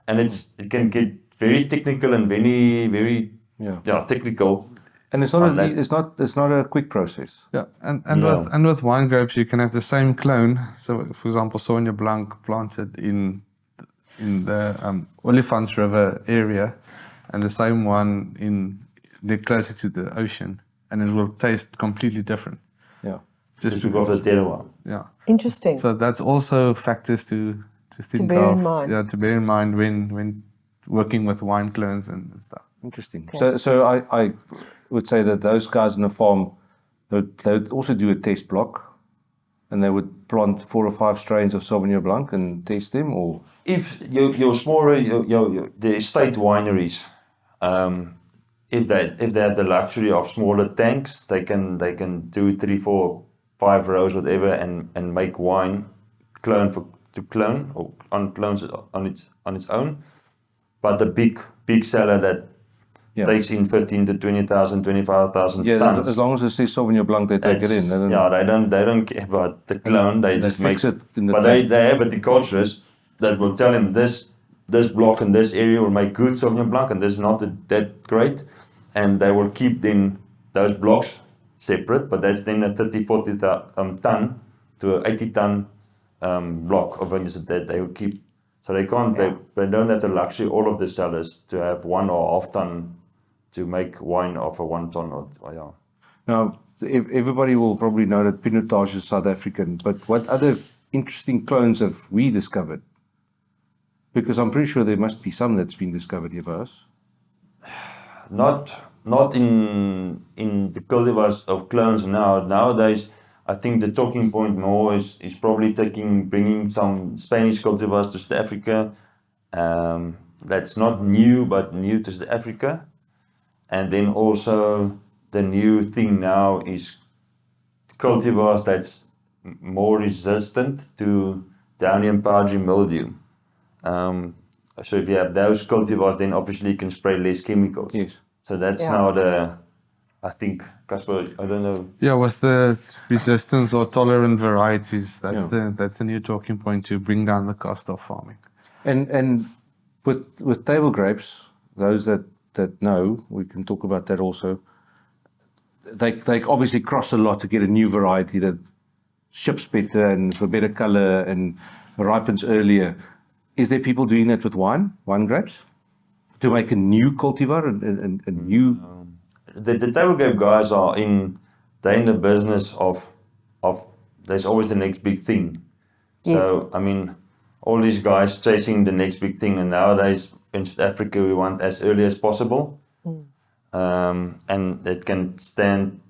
And it can get very technical and very, very technical. And it's not a quick process. Yeah, and with wine grapes, you can have the same clone. So, for example, Sauvignon Blanc planted in the Olifants River area, and the same one closer to the ocean, and it will taste completely different. Yeah, Just because of the terroir. Yeah. Interesting. So that's also factors to think bear of. in mind. Yeah, to bear in mind when working with wine clones and stuff. Interesting. Okay. So I would say that those guys in the farm, they would also do a test block, and they would plant 4 or 5 strains of Sauvignon Blanc and test them, or If your smaller, the estate wineries, if they have the luxury of smaller tanks, they can do 3, 4, 5 rows, whatever, and make wine to clone or clones it on its own. But the big seller that takes in 15 to 20,000, 25,000 tons. as long as it says Sauvignon Blanc, they take it in. They don't care about the clone. They just fix make it in the But tank. they have viticulturists that will tell him this block in this area will make good Sauvignon Blanc, and this is not that great, and they will keep then those blocks separate. But that's then a 30, 40 ton to an 80 ton block of vineyards that they will keep. So they can't. They don't have the luxury, all of the sellers, to have 1 or half ton to make wine off a 1 ton or Now, everybody will probably know that Pinotage is South African, but what other interesting clones have we discovered? Because I'm pretty sure there must be some that's been discovered here by us. Not in the cultivars of clones now. Nowadays, I think the talking point more is probably bringing some Spanish cultivars to South Africa. That's not new, but new to South Africa. And then also the new thing now is cultivars that's more resistant to downy and powdery mildew. So if you have those cultivars, then obviously you can spray less chemicals. Yes. So that's now I think, Casper, I don't know. Yeah, with the resistance or tolerant varieties, that's the new talking point to bring down the cost of farming. And with table grapes, those that know, we can talk about that also. They obviously cross a lot to get a new variety that ships better and for better color and ripens earlier. Is there people doing that with wine grapes, to make a new cultivar and new? The table grape guys they're in the business of there's always the next big thing. Yes. So I mean, all these guys chasing the next big thing, and nowadays in South Africa we want as early as possible, and it can stand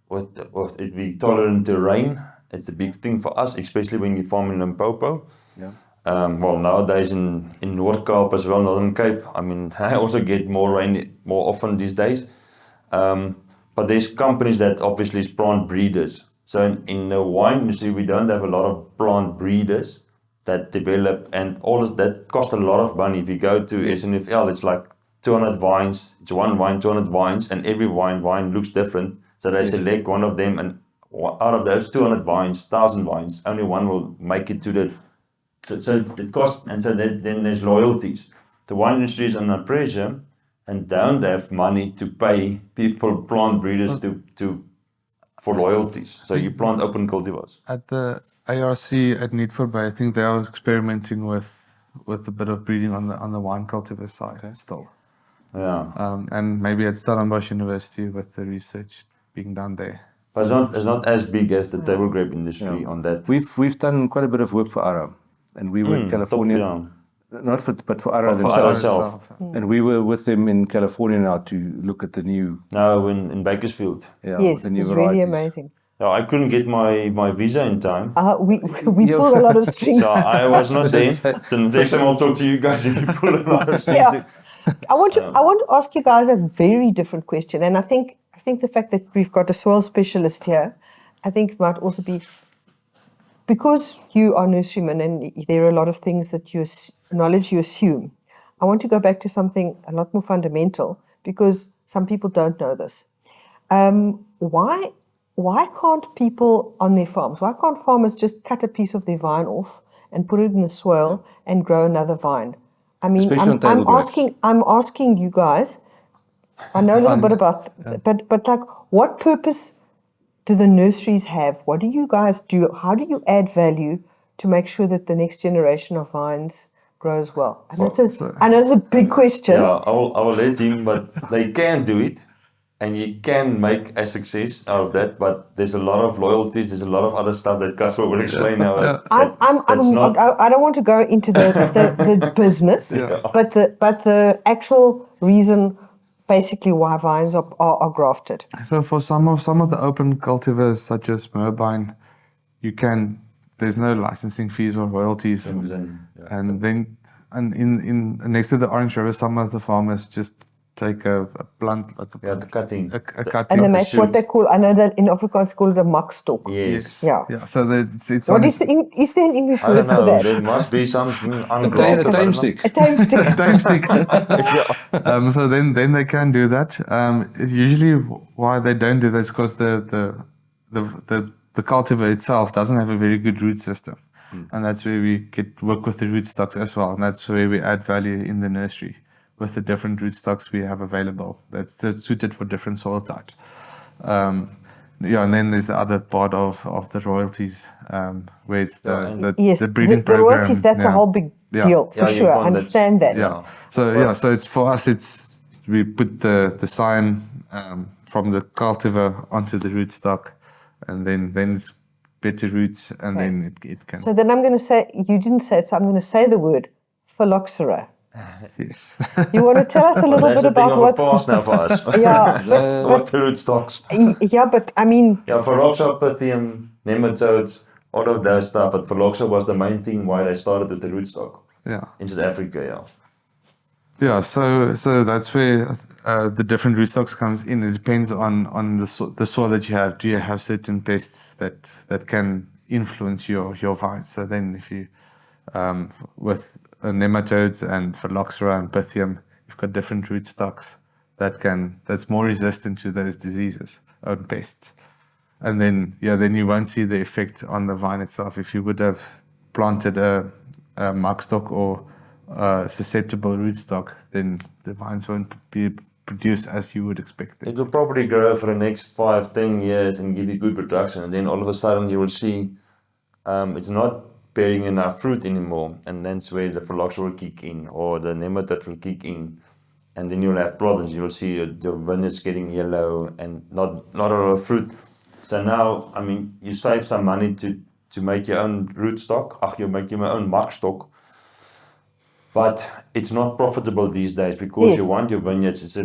with it be tolerant to rain. It's a big thing for us, especially when you farm in Limpopo. Yeah. Well, nowadays in North Cape as well, Northern Cape, I mean, I also get more rain more often these days. But there's companies that obviously is plant breeders. So in the wine industry, we don't have a lot of plant breeders that develop, and all that cost a lot of money. If you go to SNFL, it's like 200 vines, it's one vine, 200 vines, and every vine looks different. So they select one of them, and out of those 200 vines, 1,000 vines, only one will make it to the. So it costs, and so then there's loyalties. The wine industry is under pressure and don't have money to pay people, plant breeders, for loyalties. So you plant open cultivars. At the ARC at Needford Bay, I think they are experimenting with a bit of breeding on the wine cultivar side still. Yeah. And maybe at Stellenbosch University with the research being done there. But it's not as big as the table grape industry on that. We've done quite a bit of work for Ara, and we were in California. But for Ara themselves. And we were with them in California now to look at the new. No, in Bakersfield. Yeah, Yes, the it new was varieties. really amazing. No, I couldn't get my visa in time. We pulled a lot of strings. So I was not there. So next time I'll talk to you guys if you pull a lot of strings. Yeah. I want to ask you guys a very different question, and I think the fact that we've got a soil specialist here, I think might also be because you are nurserymen and there are a lot of things that knowledge you assume. I want to go back to something a lot more fundamental because some people don't know this. Why can't people on their farms? Why can't farmers just cut a piece of their vine off and put it in the soil and grow another vine? I mean, I'm asking you guys. I know a little bit about, but like, what purpose do the nurseries have? What do you guys do? How do you add value to make sure that the next generation of vines grows well? I know it's a big question. Yeah, I will let him, but they can do it, and you can make a success out of that. But there's a lot of loyalties. There's a lot of other stuff that Casper will explain now. I don't want to go into the business, but the actual reason, basically, why vines are grafted. So for some of the open cultivars such as Merbine, there's no licensing fees or royalties, and then in next to the Orange River, some of the farmers just take a blunt, the cutting. a cutting. And they make what they call, I know that in Afrikaans call it a makstok. Yes. Yeah. So it's What is is there an English I word don't for know. that? There must be something A ungrafted. time stick. A time stick. time stick. So then they can do that. Usually, why they don't do that is because the cultivar itself doesn't have a very good root system, and that's where we work with the rootstocks as well, and that's where we add value in the nursery with the different rootstocks we have available that's suited for different soil types. And then there's the other part of the royalties, where it's the breeding program. The royalties, that's a whole big deal, for sure. I understand that. Yeah. So it's for us, we put the scion from the cultivar onto the rootstock, and then it's better roots, and then it can. So then I'm going to say, you didn't say it, so I'm going to say the word, phylloxera. Yes. You want to tell us a little bit about what? That's a thing of the past now for us. Yeah, What the rootstocks. Yeah, but I mean, Yeah, phylloxera, pythium, nematodes, all of those stuff. But phylloxera was the main thing why they started with the rootstock in South Africa. Yeah. So that's where the different rootstocks comes in. It depends on the soil that you have. Do you have certain pests that can influence your vines? So then if you with nematodes and phylloxera and pythium, you've got different rootstocks that's more resistant to those diseases or pests. And then you won't see the effect on the vine itself. If you would have planted a muckstock or a susceptible rootstock, then the vines won't be produced as you would expect them. It will probably grow for the next 5-10 years and give you good production, and then all of a sudden you will see it's not bearing enough fruit anymore, and that's where the phylloxera will kick in or the nematode will kick in, and then you'll have problems. You'll see your vineyards getting yellow and not a lot of fruit. So now, I mean, you save some money to make your own rootstock. You make your own muckstock. But it's not profitable these days because you want your vineyards.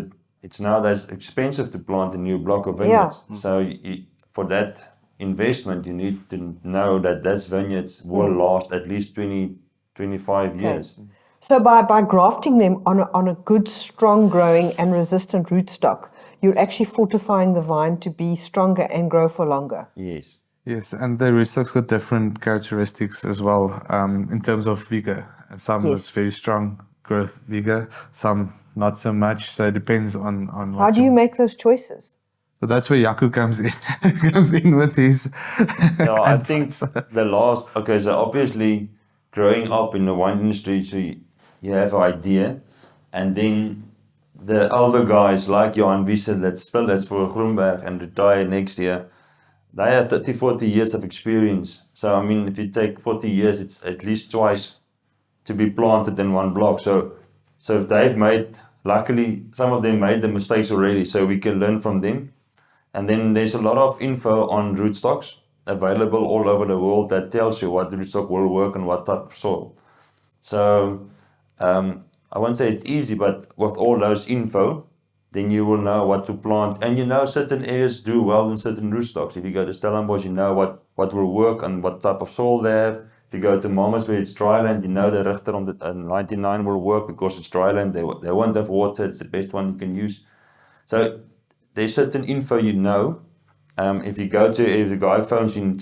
It's nowadays expensive to plant a new block of vineyards. So for that investment, you need to know that those vineyards will last at least 20-25 years. So by grafting them on a good, strong growing and resistant rootstock, you're actually fortifying the vine to be stronger and grow for longer. Yes. Yes, and the rootstocks got different characteristics as well in terms of vigor. Some is very strong growth vigor, some not so much. So it depends on How do you make those choices? So that's where Jaco comes in with his. I think so obviously growing up in the wine industry, so you have an idea, and then the older guys like Johan Wiese that's Voor-Groenberg and retire next year, they have 30-40 years of experience. So I mean, if you take 40 years, it's at least twice to be planted in one block. So if they've made, luckily some of them made the mistakes already, so we can learn from them. And then there's a lot of info on rootstocks available all over the world that tells you what rootstock will work and what type of soil. So I won't say it's easy, but with all those info, then you will know what to plant. And you know certain areas do well in certain rootstocks. If you go to Stellenbosch, you know what will work and what type of soil they have. If you go to Mamas where it's dryland, you know the Richter on the 99 will work because it's dryland. They won't have water. It's the best one you can use. So there's certain info you know. If the guy phones you and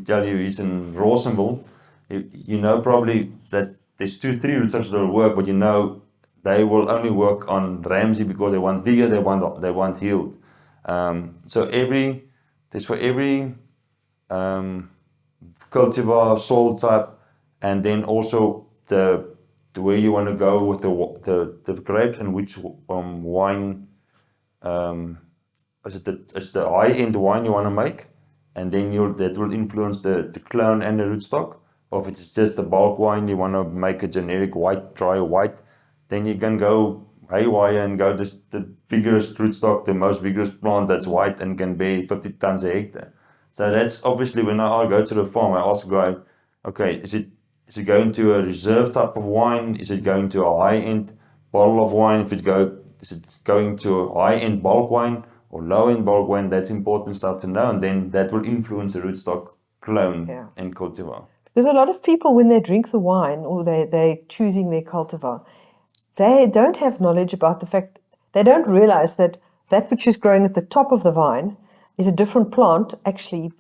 tell you he's in Rawsonville, you know probably that there's 2-3 rootstocks that will work, but you know they will only work on Ramsey because they want vigor, they want yield. So for every cultivar, soil type, and then also the where you want to go with the grapes and which wine. Is it the high-end wine you want to make, and then that will influence the clone and the rootstock. Or if it's just a bulk wine, you want to make a generic white, dry white, then you can go haywire and go the vigorous rootstock, the most vigorous plant that's white and can bear 50 tons a hectare. So that's obviously when I go to the farm, I ask the guy, okay, is it going to a reserve type of wine? Is it going to a high-end bottle of wine? Is it going to a high-end bulk wine or low-end bulk wine? That's important stuff to know, and then that will influence the rootstock, clone, and cultivar. Because a lot of people, when they drink the wine or they're choosing their cultivar, they don't have knowledge about the fact, they don't realize that which is growing at the top of the vine is a different plant actually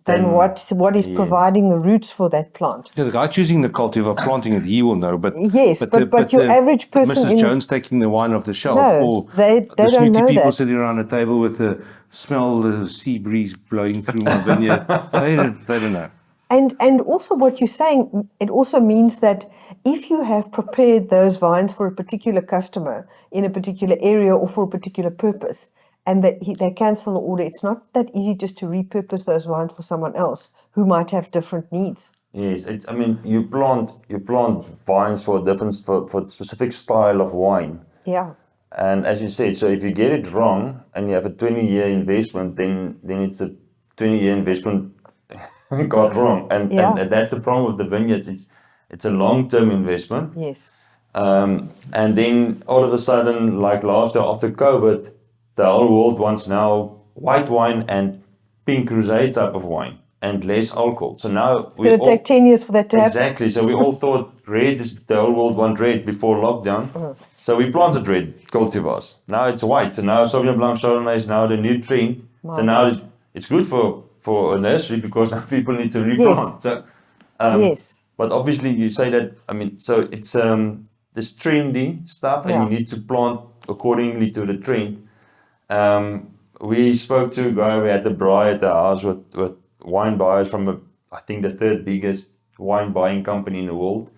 than what is providing the roots for that plant. Yeah, the guy choosing the cultivar, planting it, he will know. But your average person, Mrs. Jones taking the wine off the shelf, or they the don't snooty know people that. sitting around a table with the sea breeze blowing through my vineyard, they don't know. And also what you're saying, it also means that if you have prepared those vines for a particular customer in a particular area or for a particular purpose, and they cancel the order, it's not that easy just to repurpose those vines for someone else who might have different needs. Yes, you plant vines for a specific style of wine. Yeah. And as you said, so if you get it wrong and you have a 20-year investment, then it's a 20-year investment got wrong. And that's the problem with the vineyards. It's a long-term investment. Yes. And then all of a sudden, like last year after COVID, the whole world wants now white wine and pink rosé type of wine and less alcohol. So now it's going to take 10 years for that to happen. Exactly. So we all thought the whole world want red before lockdown. So we planted red cultivars. Now it's white. So now Sauvignon Blanc Chardonnay is now the new trend. So now it's good for a nursery because now people need to replant. Yes. So, yes. But obviously you say that, so it's this trendy stuff and you need to plant accordingly to the trend. We spoke to a guy, we had a braai at the house with wine buyers from, I think, the third biggest wine buying company in the world.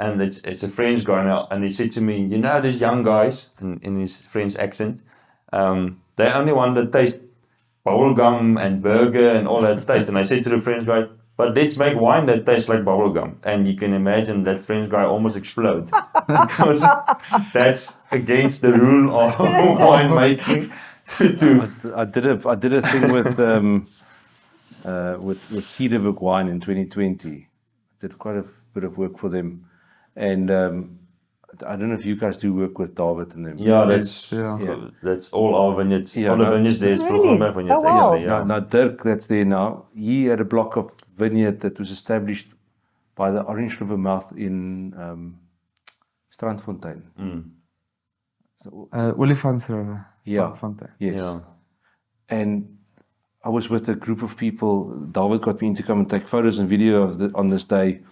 And it's a French guy now, and he said to me, you know, these young guys, in his French accent, they only want to taste bubblegum and burger and all that taste. And I said to the French guy, but let's make wine that tastes like bubblegum. And you can imagine that French guy almost explode because that's against the rule of winemaking. I did a thing with Cederberg wine in 2020. I did quite a bit of work for them, and I don't know if you guys do work with Dewald and them. Yeah, that's all our vineyards. Yeah, all the vineyards there is Voor-Groenberg vineyards. Oh, wow. Actually, yeah. Now Dirk, that's there now. He had a block of vineyard that was established by the Orange River mouth in Strandfontein. So, Olifants River. Yeah. Strandfontein. yes. Yeah. And I was with a group of people. David got me in to come and take photos and video on this day.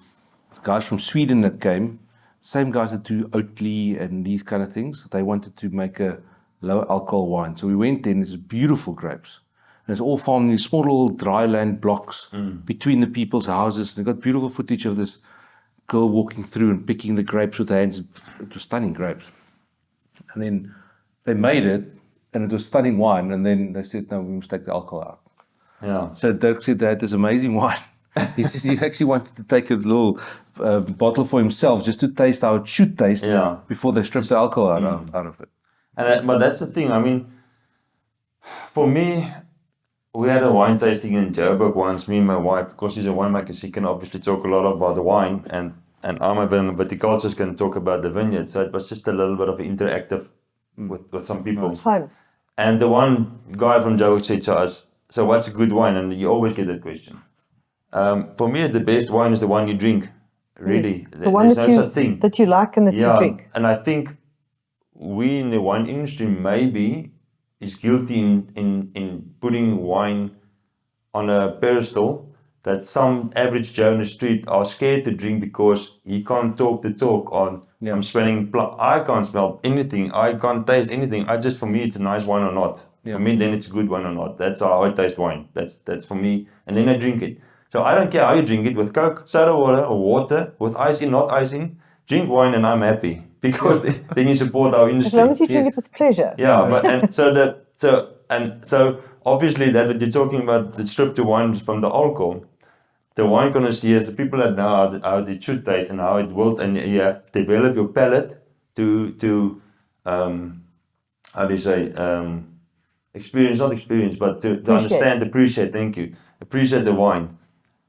Guys from Sweden that came, same guys that do Oatly and these kind of things. They wanted to make a low alcohol wine. So we went there, and there's beautiful grapes. And it's all farmed in these small little dry land blocks between the people's houses. And they got beautiful footage of this girl walking through and picking the grapes with her hands. It was stunning grapes. And then they made it, and it was stunning wine. And then they said, no, we must take the alcohol out. Yeah. So Dirk said they had this amazing wine. He says he actually wanted to take a little bottle for himself just to taste how it should taste before they strip the alcohol out of it. And but that's the thing. I mean, for me, we had a wine tasting in Joburg once. Me and my wife, because she's a winemaker, she can obviously talk a lot about the wine, and I'm a viticulturist, can talk about the vineyard. So it was just a little bit of interactive with some people. Fun. And the one guy from Joburg said to us, "So what's a good wine?" And you always get that question. For me, the best wine is the one you drink. Really, Yes. The one There's no such thing. that you like and that you drink. And I think we in the wine industry maybe is guilty in putting wine on a pedestal that some average Joe in the street are scared to drink because he can't talk the talk on. I'm smelling. I can't smell anything. I can't taste anything. For me, it's a nice wine or not. For me, then it's a good wine or not. That's how I taste wine. That's for me. And then I drink it. So I don't care how you drink it, with Coke, soda water, or water, with ice in, not ice in. Drink wine and I'm happy because then you support our industry. As long as you drink it with pleasure. Yeah, but so obviously that what you're talking about, the strip to wine from the alcohol. The wine connoisseurs, the people that know how it should taste and how it will, and you have to develop your palate to appreciate the wine.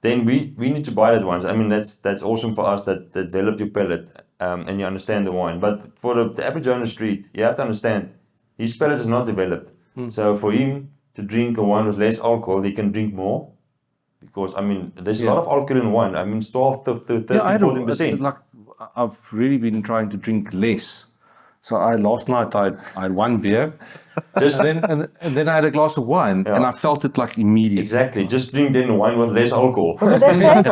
Then we need to buy that wine. I mean, that's awesome for us that develop your palate and you understand the wine. But for the average Joe on the street, you have to understand his palate is not developed. So for him to drink a wine with less alcohol, he can drink more. Because, I mean, there's a lot of alcohol in wine. I mean, it's 12 to 13, 14%. Like, I've really been trying to drink less. So last night I had one beer, and then I had a glass of wine, and I felt it like immediately. Exactly. Just drink then wine with less alcohol. What they say?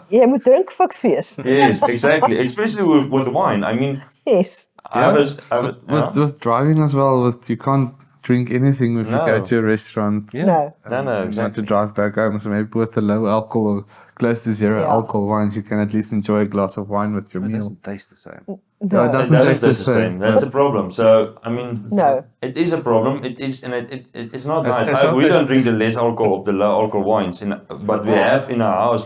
Jy moet drink fiks wees. Yes, exactly. Especially with wine. I mean, Yes. With driving as well, you can't drink anything if you go to a restaurant. No. No, You want exactly. to drive back home, so maybe with a low alcohol or close to zero alcohol wines, you can at least enjoy a glass of wine with your It meal. doesn't taste the same. No, it It doesn't taste the same. That's the problem. So, I mean, No. it is a problem. It is, and it's not It's- nice. it's not We this- don't drink the less alcohol of the low alcohol wines, but we have in our house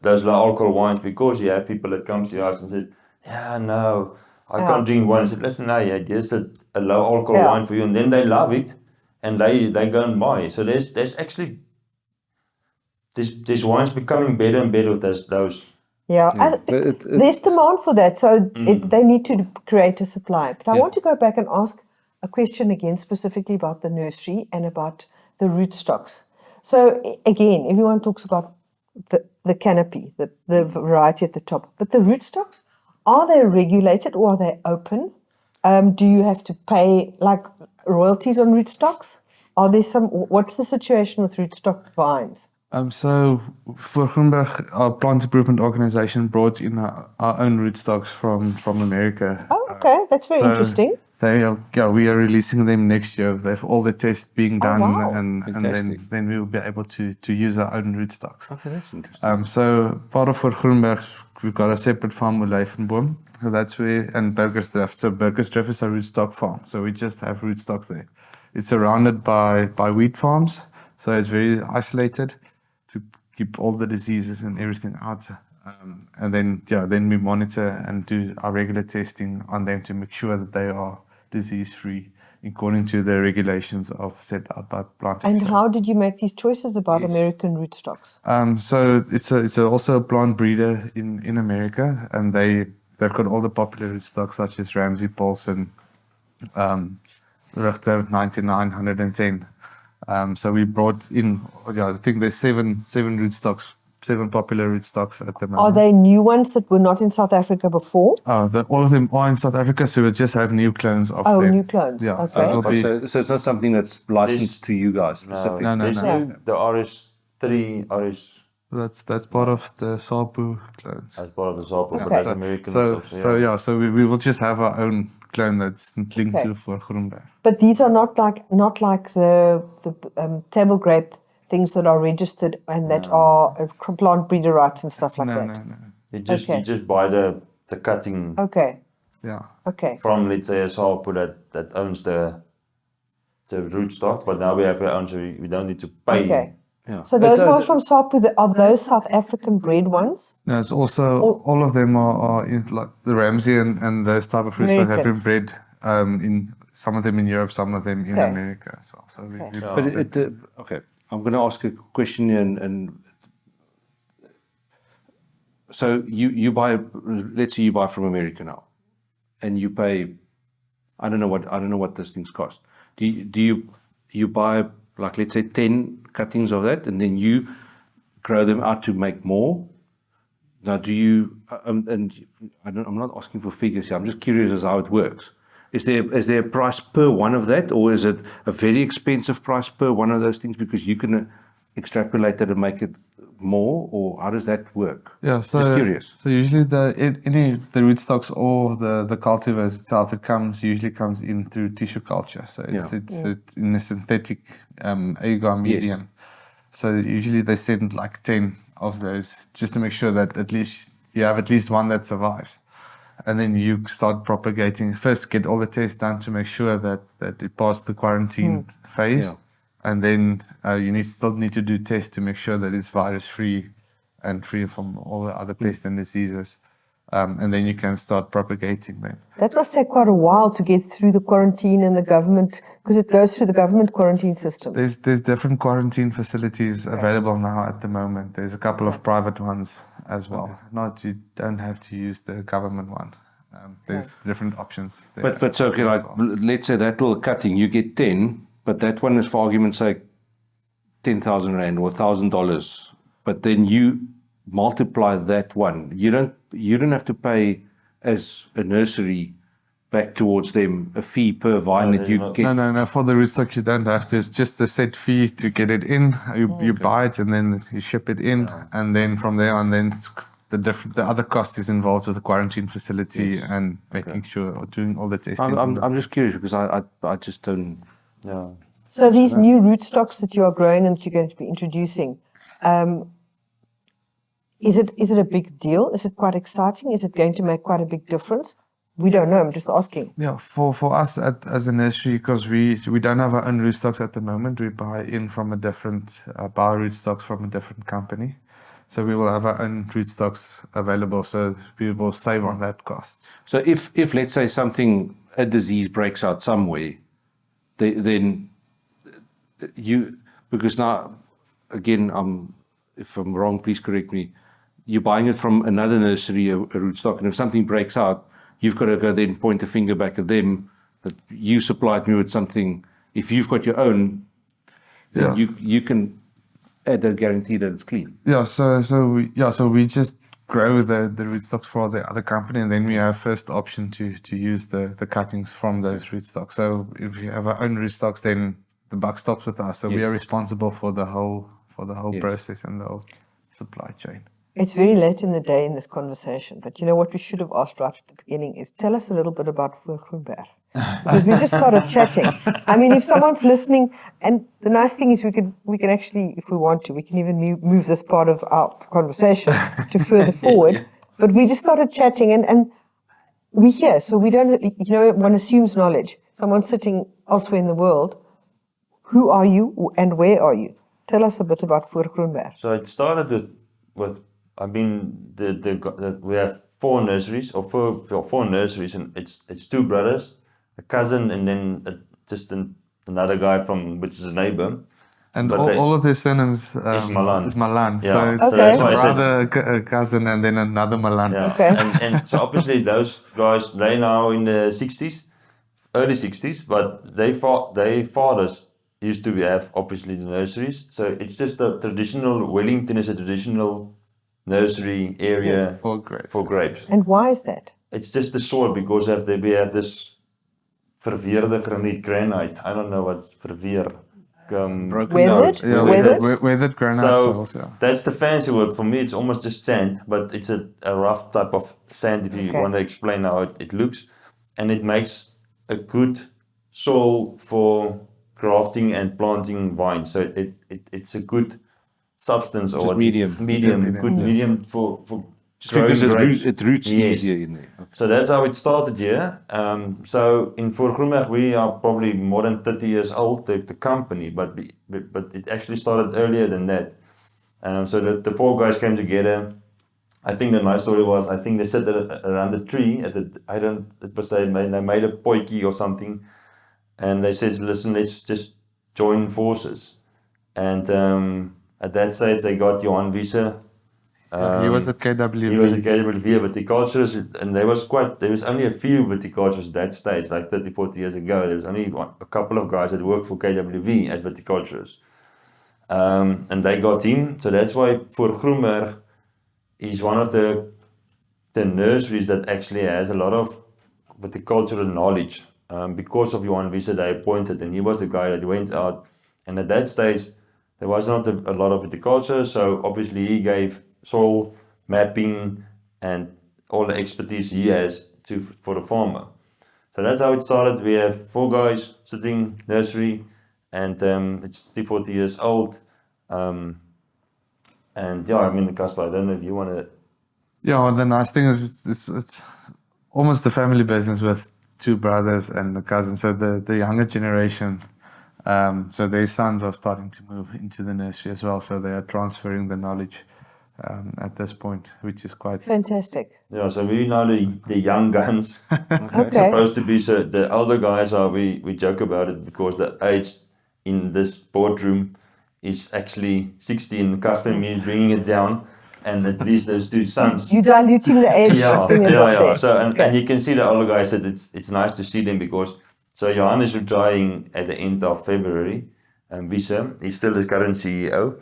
those low alcohol wines because you have people that come to your house and say, "Yeah, no, I can't drink wine." I said, "Listen, no, here's a low alcohol wine for you," and then they love it, and they go and buy. So there's actually this wine's becoming better and better with those. Yeah, there's demand for that, so they need to create a supply. But I want to go back and ask a question again, specifically about the nursery and about the rootstocks. So again, everyone talks about the canopy, the variety at the top, but the rootstocks, are they regulated or are they open? Do you have to pay like royalties on rootstocks? Are there what's the situation with rootstock vines? So Voor-Groenberg, our plant improvement organization, brought in our own rootstocks from America. Oh, okay, that's very interesting. we are releasing them next year. They've all the tests being done, wow. and Fantastic. then we will be able to use our own rootstocks. Okay, that's interesting. So part of Voor-Groenberg, we've got a separate farm with Leifenboom. So that's where, and Burgersdrift. So Burgersdrift is a rootstock farm. So we just have rootstocks there. It's surrounded by wheat farms. So it's very isolated to keep all the diseases and everything out. And then we monitor and do our regular testing on them to make sure that they are disease-free according to the regulations of set out by Plant. And how did you make these choices about American rootstocks? So it's also a plant breeder in America, and they've got all the popular rootstocks such as Ramsey, Paulson, Richter 99, 110. So we brought in, I think there's seven rootstocks. 7 popular rootstocks at the moment. Are they new ones that were not in South Africa before? All of them are in South Africa, so we'll just have new clones of them. Oh, new clones. Yeah, Okay. so it'll be, So it's not something that's licensed to you guys specifically. No. There's the RS3, that's part of the Sapu clones. as part of the sample, but Okay. that's American. So we will just have our own clone that's linked Okay. to Voor-Groenberg. But these are not like the table grape things that are registered and that are plant breeder rights and stuff like that. No. You just Okay. you just buy the cutting Okay. Yeah. Okay. from, let's say, a sample that owns the rootstock, but now we have our own, so we don't need to pay. Okay. Yeah. So those ones from Sapu, are those South African bred ones? No, it's also all of them are in, like the Ramsey and those type of rootstock have been bred in some of them in Europe, some of them in Okay. America as well. So we But okay, I'm going to ask a question here, and so you buy, let's say you buy from America now, and you pay, I don't know what those things cost. Do you buy, like, let's say 10 cuttings of that, and then you grow them out to make more? Now, do you? And I'm not asking for figures here. I'm just curious as how it works. Is there a price per one of that, or is it a very expensive price per one of those things because you can extrapolate that and make it more, or how does that work? Yeah, so just curious. So usually the rootstocks or the cultivars itself, usually comes in through tissue culture. So it's in a synthetic agar medium. So usually they send like 10 of those just to make sure that at least you have at least one that survives. And then you start propagating. First, get all the tests done to make sure that it passed the quarantine phase. Yeah. And then you still need to do tests to make sure that it's virus-free and free from all the other pests and diseases. And then you can start propagating them. That must take quite a while to get through the quarantine and the government, because it goes through the government quarantine systems. There's different quarantine facilities available now at the moment. There's a couple of private ones as well. You don't have to use the government one. There's different options there. But so, okay, like, let's say that little cutting, you get 10, but that one is, for argument's sake, 10,000 Rand or $1,000. But then you multiply that one. You don't have to pay as a nursery back towards them a fee per vine that you get. No. For the rootstock, you don't have to. It's just a set fee to get it in. You buy it and then you ship it in, and then from there on, then the other cost is involved with the quarantine facility and making sure or doing all the testing. I'm just curious because I just don't. Yeah. So these new rootstocks that you are growing and that you're going to be introducing, is it a big deal? Is it quite exciting? Is it going to make quite a big difference? We don't know. I'm just asking. Yeah, for us as a nursery, because we don't have our own rootstocks at the moment. We buy in from a different buy rootstocks from a different company. So we will have our own rootstocks available, so we will save on that cost. So if let's say a disease breaks out somewhere, then you, because now again, if I'm wrong, please correct me. You're buying it from another nursery, a rootstock, and if something breaks out, you've got to go then point the finger back at them that you supplied me with something. If you've got your own, then you can add a guarantee that it's clean. Yeah, so we just grow the rootstocks for the other company, and then we have first option to use the cuttings from those rootstocks. So if we have our own rootstocks, then the buck stops with us. So we are responsible for the whole process and the whole supply chain. It's very late in the day in this conversation, but you know what we should have asked right at the beginning is tell us a little bit about Voor-Groenberg. because we just started chatting. I mean, if someone's listening, and the nice thing is we can actually, if we want to, we can even move this part of our conversation to further forward. But we just started chatting, and we're here, so we don't, one assumes knowledge. Someone's sitting elsewhere in the world. Who are you and where are you? Tell us a bit about Voor-Groenberg. So it started with I mean, we have four nurseries, four nurseries, and it's two brothers, a cousin, and then just another guy which is a neighbor. And all of their surnames is Malan. Is Malan. Yeah. So it's Okay. a brother, a cousin, and then another Malan. Yeah. Okay. And so obviously those guys, they now in the 60s, early 60s, but their fathers used to have obviously the nurseries. So it's just a traditional, Wellington is a traditional nursery area Yes. For grapes. And why is that? It's just the soil because we have this verweerde granite. I don't know what's verweer. Broken Weathered? down. Yeah, Weathered? weathered granite So soils. Yeah. that's the fancy word. For me, it's almost just sand, but it's a rough type of sand if you Okay. want to explain how it looks. And it makes a good soil for grafting and planting vines. So it's a good substance or Just medium. good Yeah. medium for Just growing because grapes. it roots Yes. easier in there. Okay. So that's how it started here. So in Voor-Groenberg, we are probably more than 30 years old, the company, but it actually started earlier than that. So the four guys came together. I think the nice story was, I think they sat around the tree they made a potjie or something, and they said, listen, let's just join forces. And at that stage, they got Johan Wiese. He was at KWV. He was at KWV, viticulturists, and there was only a few viticulturists at that stage, like 30, 40 years ago. There was only a couple of guys that worked for KWV as viticulturists. And they got him, so that's why Voor-Groenberg is one of the nurseries that actually has a lot of viticultural knowledge. Because of Johan Wiese, they appointed, and he was the guy that went out. And at that stage, there was not a lot of viticulture, so obviously he gave soil mapping and all the expertise he has for the farmer. So that's how it started. We have four guys sitting nursery, and it's 40 years old. And yeah, I mean, Casper, I don't know if you want to. Yeah, well, the nice thing is it's almost a family business with two brothers and a cousin. So the younger generation, so their sons are starting to move into the nursery as well. So they are transferring the knowledge at this point, which is quite Fantastic. Yeah, so we know the young guns. Okay. Supposed to be, so the elder guys are, we joke about it because the age in this boardroom is actually 60, and Casper and me bringing it down, and at least those two sons. You're diluting the age thing a bit there. So and Okay. you can see the older guys that it's nice to see them because so Johan is retiring at the end of February, and Wiese, he's still the current CEO,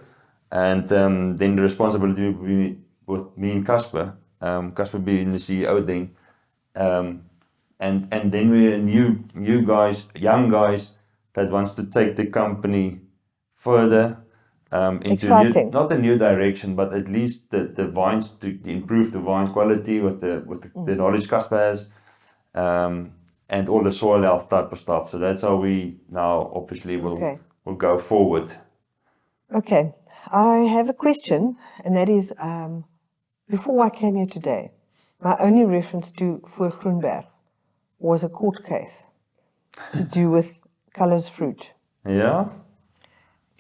and then the responsibility will be with me and Casper. Casper being the CEO then, and then we're new guys, young guys that wants to take the company further into Exciting. not a new direction, but at least the vines to improve the vines quality with the knowledge Casper has, and all the soil health type of stuff. So that's how we now obviously will go forward. Okay. I have a question, and that is, before I came here today, my only reference to Voor-Groenberg was a court case to do with colours fruit. Yeah?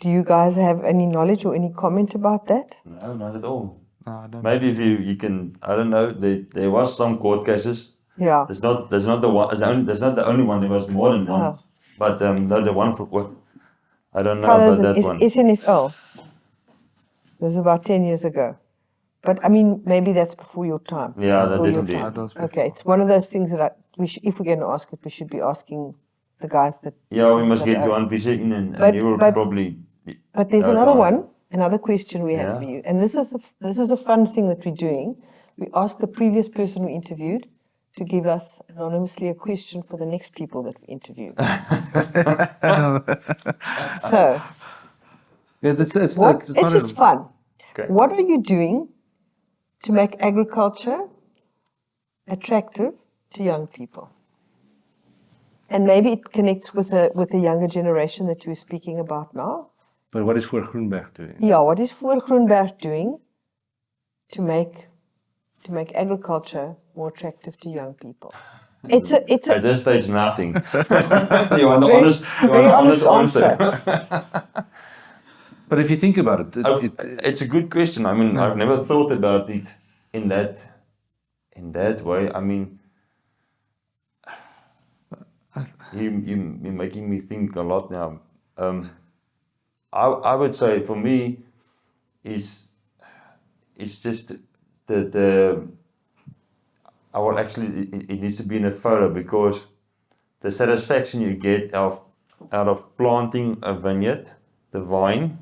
Do you guys have any knowledge or any comment about that? No, not at all. No, I don't Maybe if you can, I don't know. There was some court cases. Yeah. There's not the one. There's not the only one. There was more than one. Oh. But no, the one for what? I don't know Colours about and that one. SNFL. It was about 10 years ago. But I mean, maybe that's before your time. Yeah, that Before your definitely. time. That was before. Okay, it's one of those things that if we're going to ask it, we should be asking the guys that. Yeah, we must that get are- one visit in, and But- you will but- probably. But there's know another it's one, another question we have Yeah. for you, and this is a fun thing that we're doing. We asked the previous person we interviewed to give us anonymously a question for the next people that we interview. So, Yeah, it's it's not just fun. Okay. What are you doing to make agriculture attractive to young people? And maybe it connects with the younger generation that you were speaking about now. But what is Voor-Groenberg doing? Yeah, what is Voor-Groenberg doing to make agriculture more attractive to young people? It's a At this stage, nothing. You want very the honest answer. But if you think about it, It's a good question. I mean, I've never thought about it in that way. I mean, you're making me think a lot now. I would say for me, it's just the I will actually it needs to be in a photo, because the satisfaction you get out of planting a vineyard, the vine,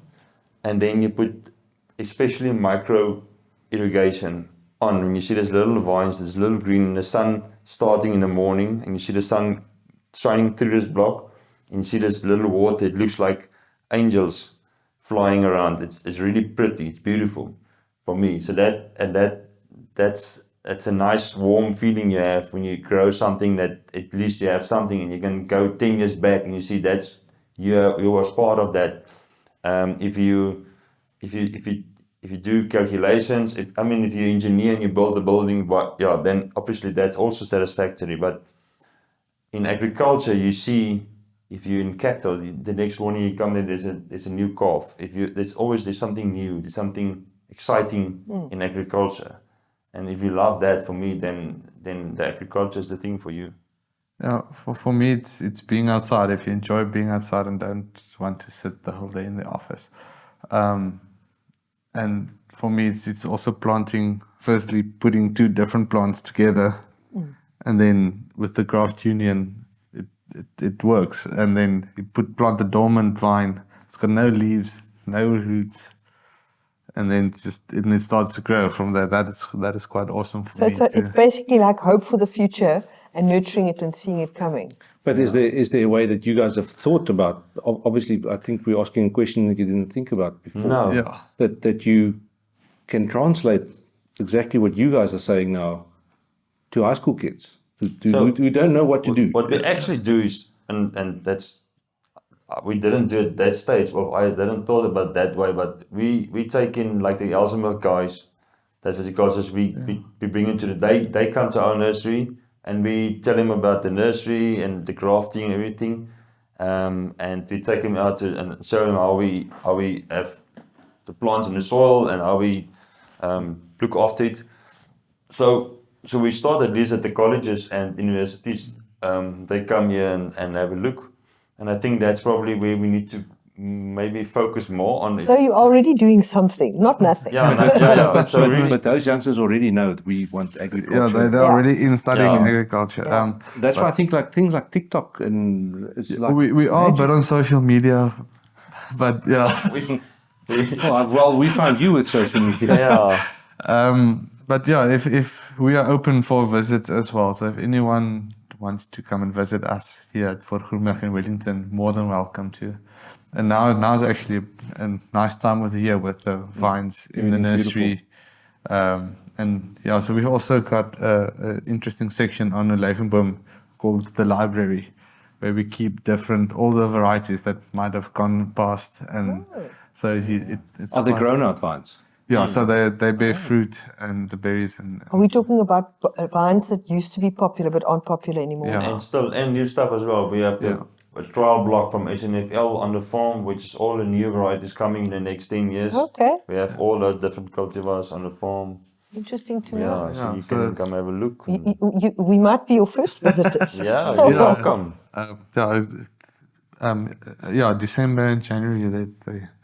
and then you put especially micro irrigation on. When you see these little vines, this little green, and the sun starting in the morning, and you see the sun shining through this block, and you see this little water, it looks like angels flying around. It's really pretty, it's beautiful for me. So that's a nice warm feeling you have when you grow something, that at least you have something, and you can go 10 years back and you see that's you was part of that. If you do calculations, if you engineer and you build a building, but then obviously that's also satisfactory. But in agriculture, you see, if you're in cattle, the next morning you come in, there's a new calf. There's something new, there's something exciting in agriculture. And if you love that, for me, then the agriculture is the thing for you. Yeah, for me, it's being outside. If you enjoy being outside and don't want to sit the whole day in the office, and for me, it's also planting. Firstly, putting two different plants together, and then with the graft union, it works. And then you plant the dormant vine. It's got no leaves, no roots. And then it starts to grow from there. That is quite awesome for me. So it's basically like hope for the future and nurturing it and seeing it coming. But is there a way that you guys have thought about? Obviously, I think we're asking a question that you didn't think about before. No. Yeah. That you can translate exactly what you guys are saying now to high school kids who don't know what to do. What we actually do is, and that's, we didn't do it at that stage. Well, I didn't thought about that way, but we take in like the Elsenberg guys, that's viticulturists, we bring into they come to our nursery and we tell them about the nursery and the grafting and everything, and we take them out and show them how we have the plants in the soil and how we look after it. So we started this at the colleges and universities. They come here and have a look. And I think that's probably where we need to maybe focus more on it. So you're already doing something, not nothing. Yeah. So really, But those youngsters already know that we want agriculture. Yeah, they're already in studying agriculture. That's why I think like things like TikTok and it's like we are but on social media, but yeah. we found you with social media. yeah. But yeah, if we are open for visits as well. So if anyone wants to come and visit us here at Voor-Groenberg in Wellington, more than welcome to. And now is actually a nice time of the year with the vines in the nursery. And yeah, so we've also got an interesting section on the Levenboom called the library, where we keep all the varieties that might have gone past. And so it's Are they grown out vines? Yeah, so they bear fruit and the berries. And Are we talking about vines that used to be popular but aren't popular anymore? Yeah. And new stuff as well. We have a trial block from SNFL on the farm, which is all the new varieties coming in the next 10 years. Okay. We have all those different cultivars on the farm. Interesting to know. Yeah, so you can come have a look. We might be your first visitors. Yeah, you're welcome. December and January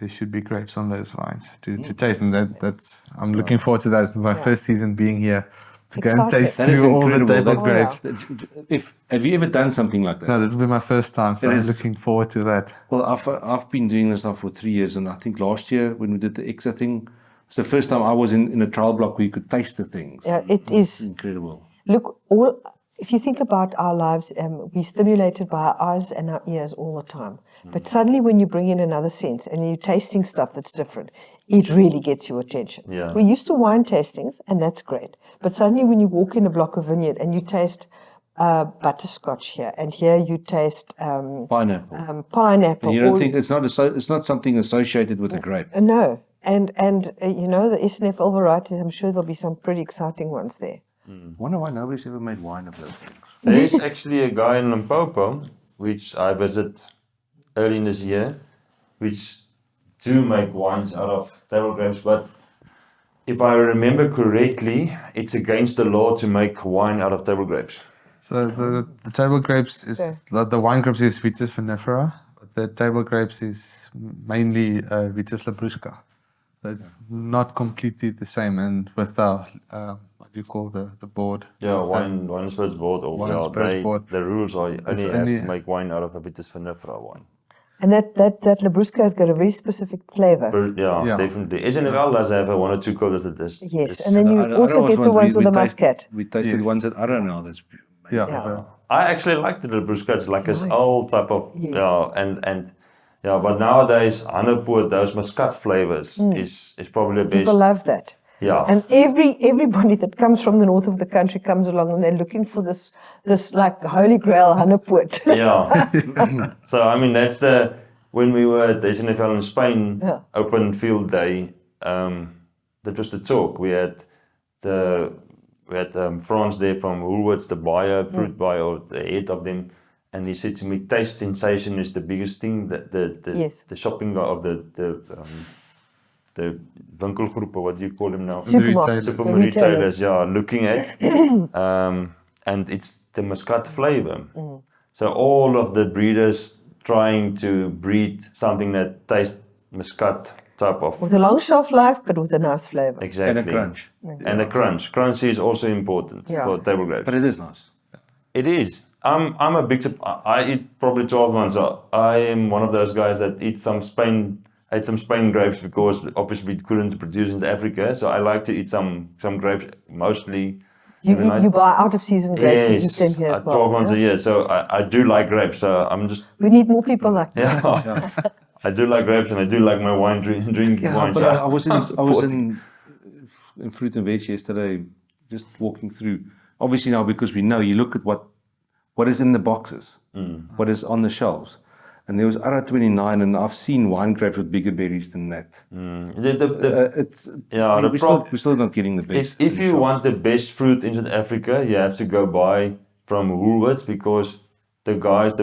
there should be grapes on those vines to taste, and that's I'm looking forward to that. It's my first season being here to go and taste through all the table grapes. Have you ever done something like that? No, that will be my first time, so I'm looking forward to that. Well, I've been doing this now for 3 years, and I think last year when we did the EXA thing, it's the first time I was in a trial block where you could taste the things. Yeah, it is incredible. Look, if you think about our lives, we're stimulated by our eyes and our ears all the time. But suddenly when you bring in another sense and you're tasting stuff that's different, it really gets your attention. Yeah. We're used to wine tastings, and that's great. But suddenly when you walk in a block of vineyard and you taste butterscotch here, and here you taste Pineapple. pineapple. And you don't think it's not something associated with a grape. No, and the SNFL varieties. I'm sure there'll be some pretty exciting ones there. Wonder why nobody's ever made wine of those things. There's actually a guy in Limpopo, which I visit early in this year, which do make wines out of table grapes, but if I remember correctly, it's against the law to make wine out of table grapes. So the table grapes is the wine grapes is Vitis vinifera, but the table grapes is mainly Vitis labrusca. So it's not completely the same. And with our what do you call the board? Yeah, wine spirits board, or Wine spirits board. the rules are you only have only- to make wine out of a Vitis vinifera wine. And that labrusca has got a very specific flavor. But Yeah. definitely. SNFL does have one or two colours that this. Yes, and then you also get the ones with the muscat. We tasted Yes. ones at Ara now. That's Yeah. I actually like the labrusca. It's like It's this nice. old type of and but nowadays Hannepoort, those muscat flavors is probably the best. People love that. Yeah. And everybody that comes from the north of the country comes along and they're looking for this like holy grail Hannepoort. Yeah. So I mean that's when we were at the SNFL in Spain open field day, that was the talk. We had Frans there from Woolworths, the buyer, fruit buyer, or the head of them, and he said to me, taste sensation is the biggest thing that the shopping guy of the winkelgroep, or what do you call them now? Supermarkets. Super retailers, looking at, and it's the muscat flavor. So all of the breeders trying to breed something that tastes muscat type of. With a long shelf life, but with a nice flavor. Exactly. And a crunch. And a crunch. Crunch is also important for table grapes. But it is nice. It is. I'm a big. I eat probably 12 months. So I am one of those guys that ate some Spain grapes because obviously we couldn't produce in Africa. So I like to eat some grapes mostly. You buy out of season grapes and eat them here as well. 12 months a year. So I do like grapes. So I'm just. We need more people like that. Yeah. I do like grapes and I do like my wine drinking wine. But So I was in fruit and veg yesterday, just walking through. Obviously now, because we know, you look at what is in the boxes, what is on the shelves. And there was Ara 29, and I've seen wine grapes with bigger berries than that. We're still not getting the best. If you want the best fruit in South Africa, you have to go buy from Woolworths, because the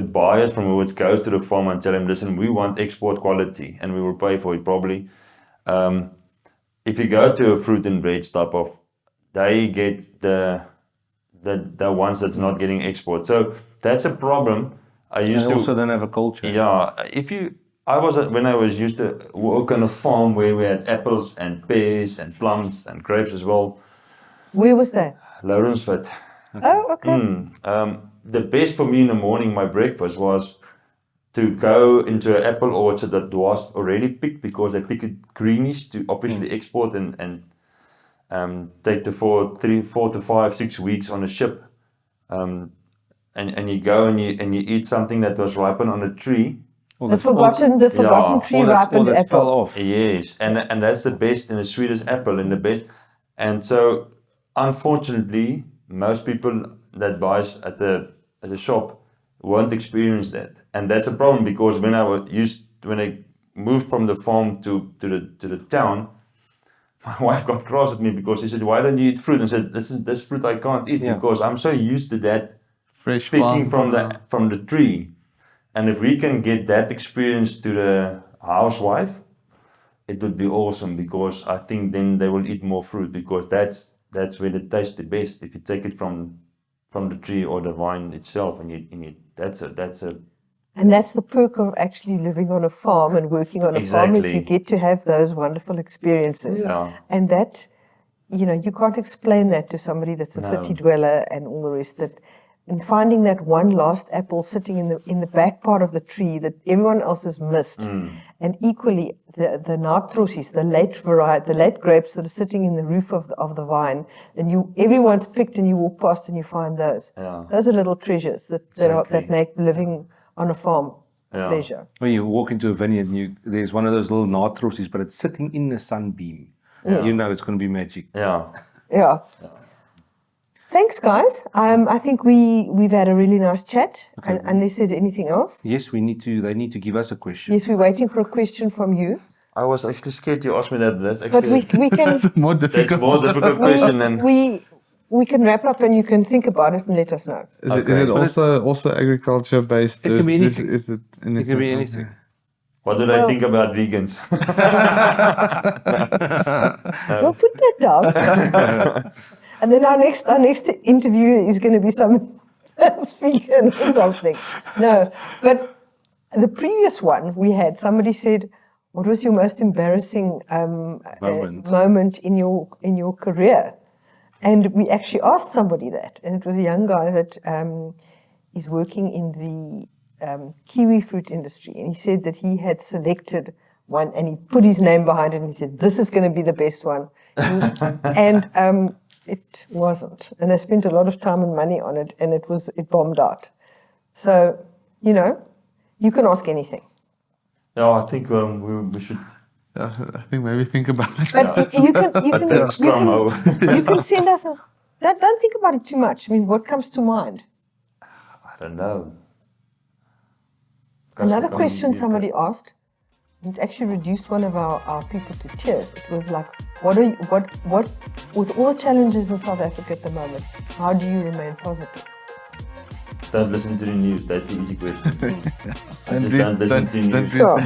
buyers from Woolworths goes to the farm and tell them, listen, we want export quality and we will pay for it probably. If you go to a fruit and veg type of, they get the ones that's not getting export. So that's a problem. They also don't have a culture. Yeah, when I was used to work on a farm where we had apples and pears and plums and grapes as well. Where was that? Lawrenceford. Oh, okay. The best for me in the morning, my breakfast was to go into an apple orchard that was already picked, because they pick it greenish to obviously export and take the 4 to 5, 6 weeks on a ship. And you go and you eat something that was ripened on a tree. The forgotten tree ripened that fell apple. off. Yes, and that's the best and the sweetest apple and the best. And so, unfortunately, most people that buys at the shop won't experience that, and that's a problem, because when I moved from the farm to the town, my wife got cross at me because she said, "Why don't you eat fruit?" And I said, "This fruit I can't eat because I'm so used to that Fresh picking farm, from the tree." And if we can get that experience to the housewife, it would be awesome, because I think then they will eat more fruit, because that's where it tastes the best. If you take it from the tree or the vine itself, and you that's a And that's the perk of actually living on a farm and working on a farm, is you get to have those wonderful experiences. Yeah. And that, you can't explain that to somebody that's a city dweller and all the rest. And finding that one last apple sitting in the back part of the tree that everyone else has missed, and equally the natrosis, the late grapes that are sitting in the roof of the vine, and everyone's picked, and you walk past and you find those. Yeah. Those are little treasures that make living on a farm a pleasure. When you walk into a vineyard, there's one of those little natrosis, but it's sitting in the sunbeam. You know it's going to be magic. yeah. Yeah. thanks, guys. I think we've had a really nice chat. And unless there's anything else. Yes, they need to give us a question. Yes, we're waiting for a question from you. I was actually scared you asked me that. That's But actually we can More that's difficult. more difficult question than we can wrap up and you can think about it and let us know. Is it also agriculture based? It can be anything. Is it anything? It can be anything. what do they think about vegans? We'll put that down. And then our next interview is going to be some vegan or something. No, but the previous one we had, somebody said, what was your most embarrassing moment in your career? And we actually asked somebody that, and it was a young guy that is working in the kiwi fruit industry, and he said that he had selected one, and he put his name behind it, and he said, "This is going to be the best one," and it wasn't. And they spent a lot of time and money on it, and it bombed out. So, you can ask anything. No, I think we should. I think maybe think about it. But you can send us don't think about it too much. I mean, what comes to mind? I don't know. Another question somebody asked, it actually reduced one of our people to tears. It was like, what with all the challenges in South Africa at the moment, how do you remain positive? Don't listen to the news. That's the easy question. I just don't listen to news. Sure.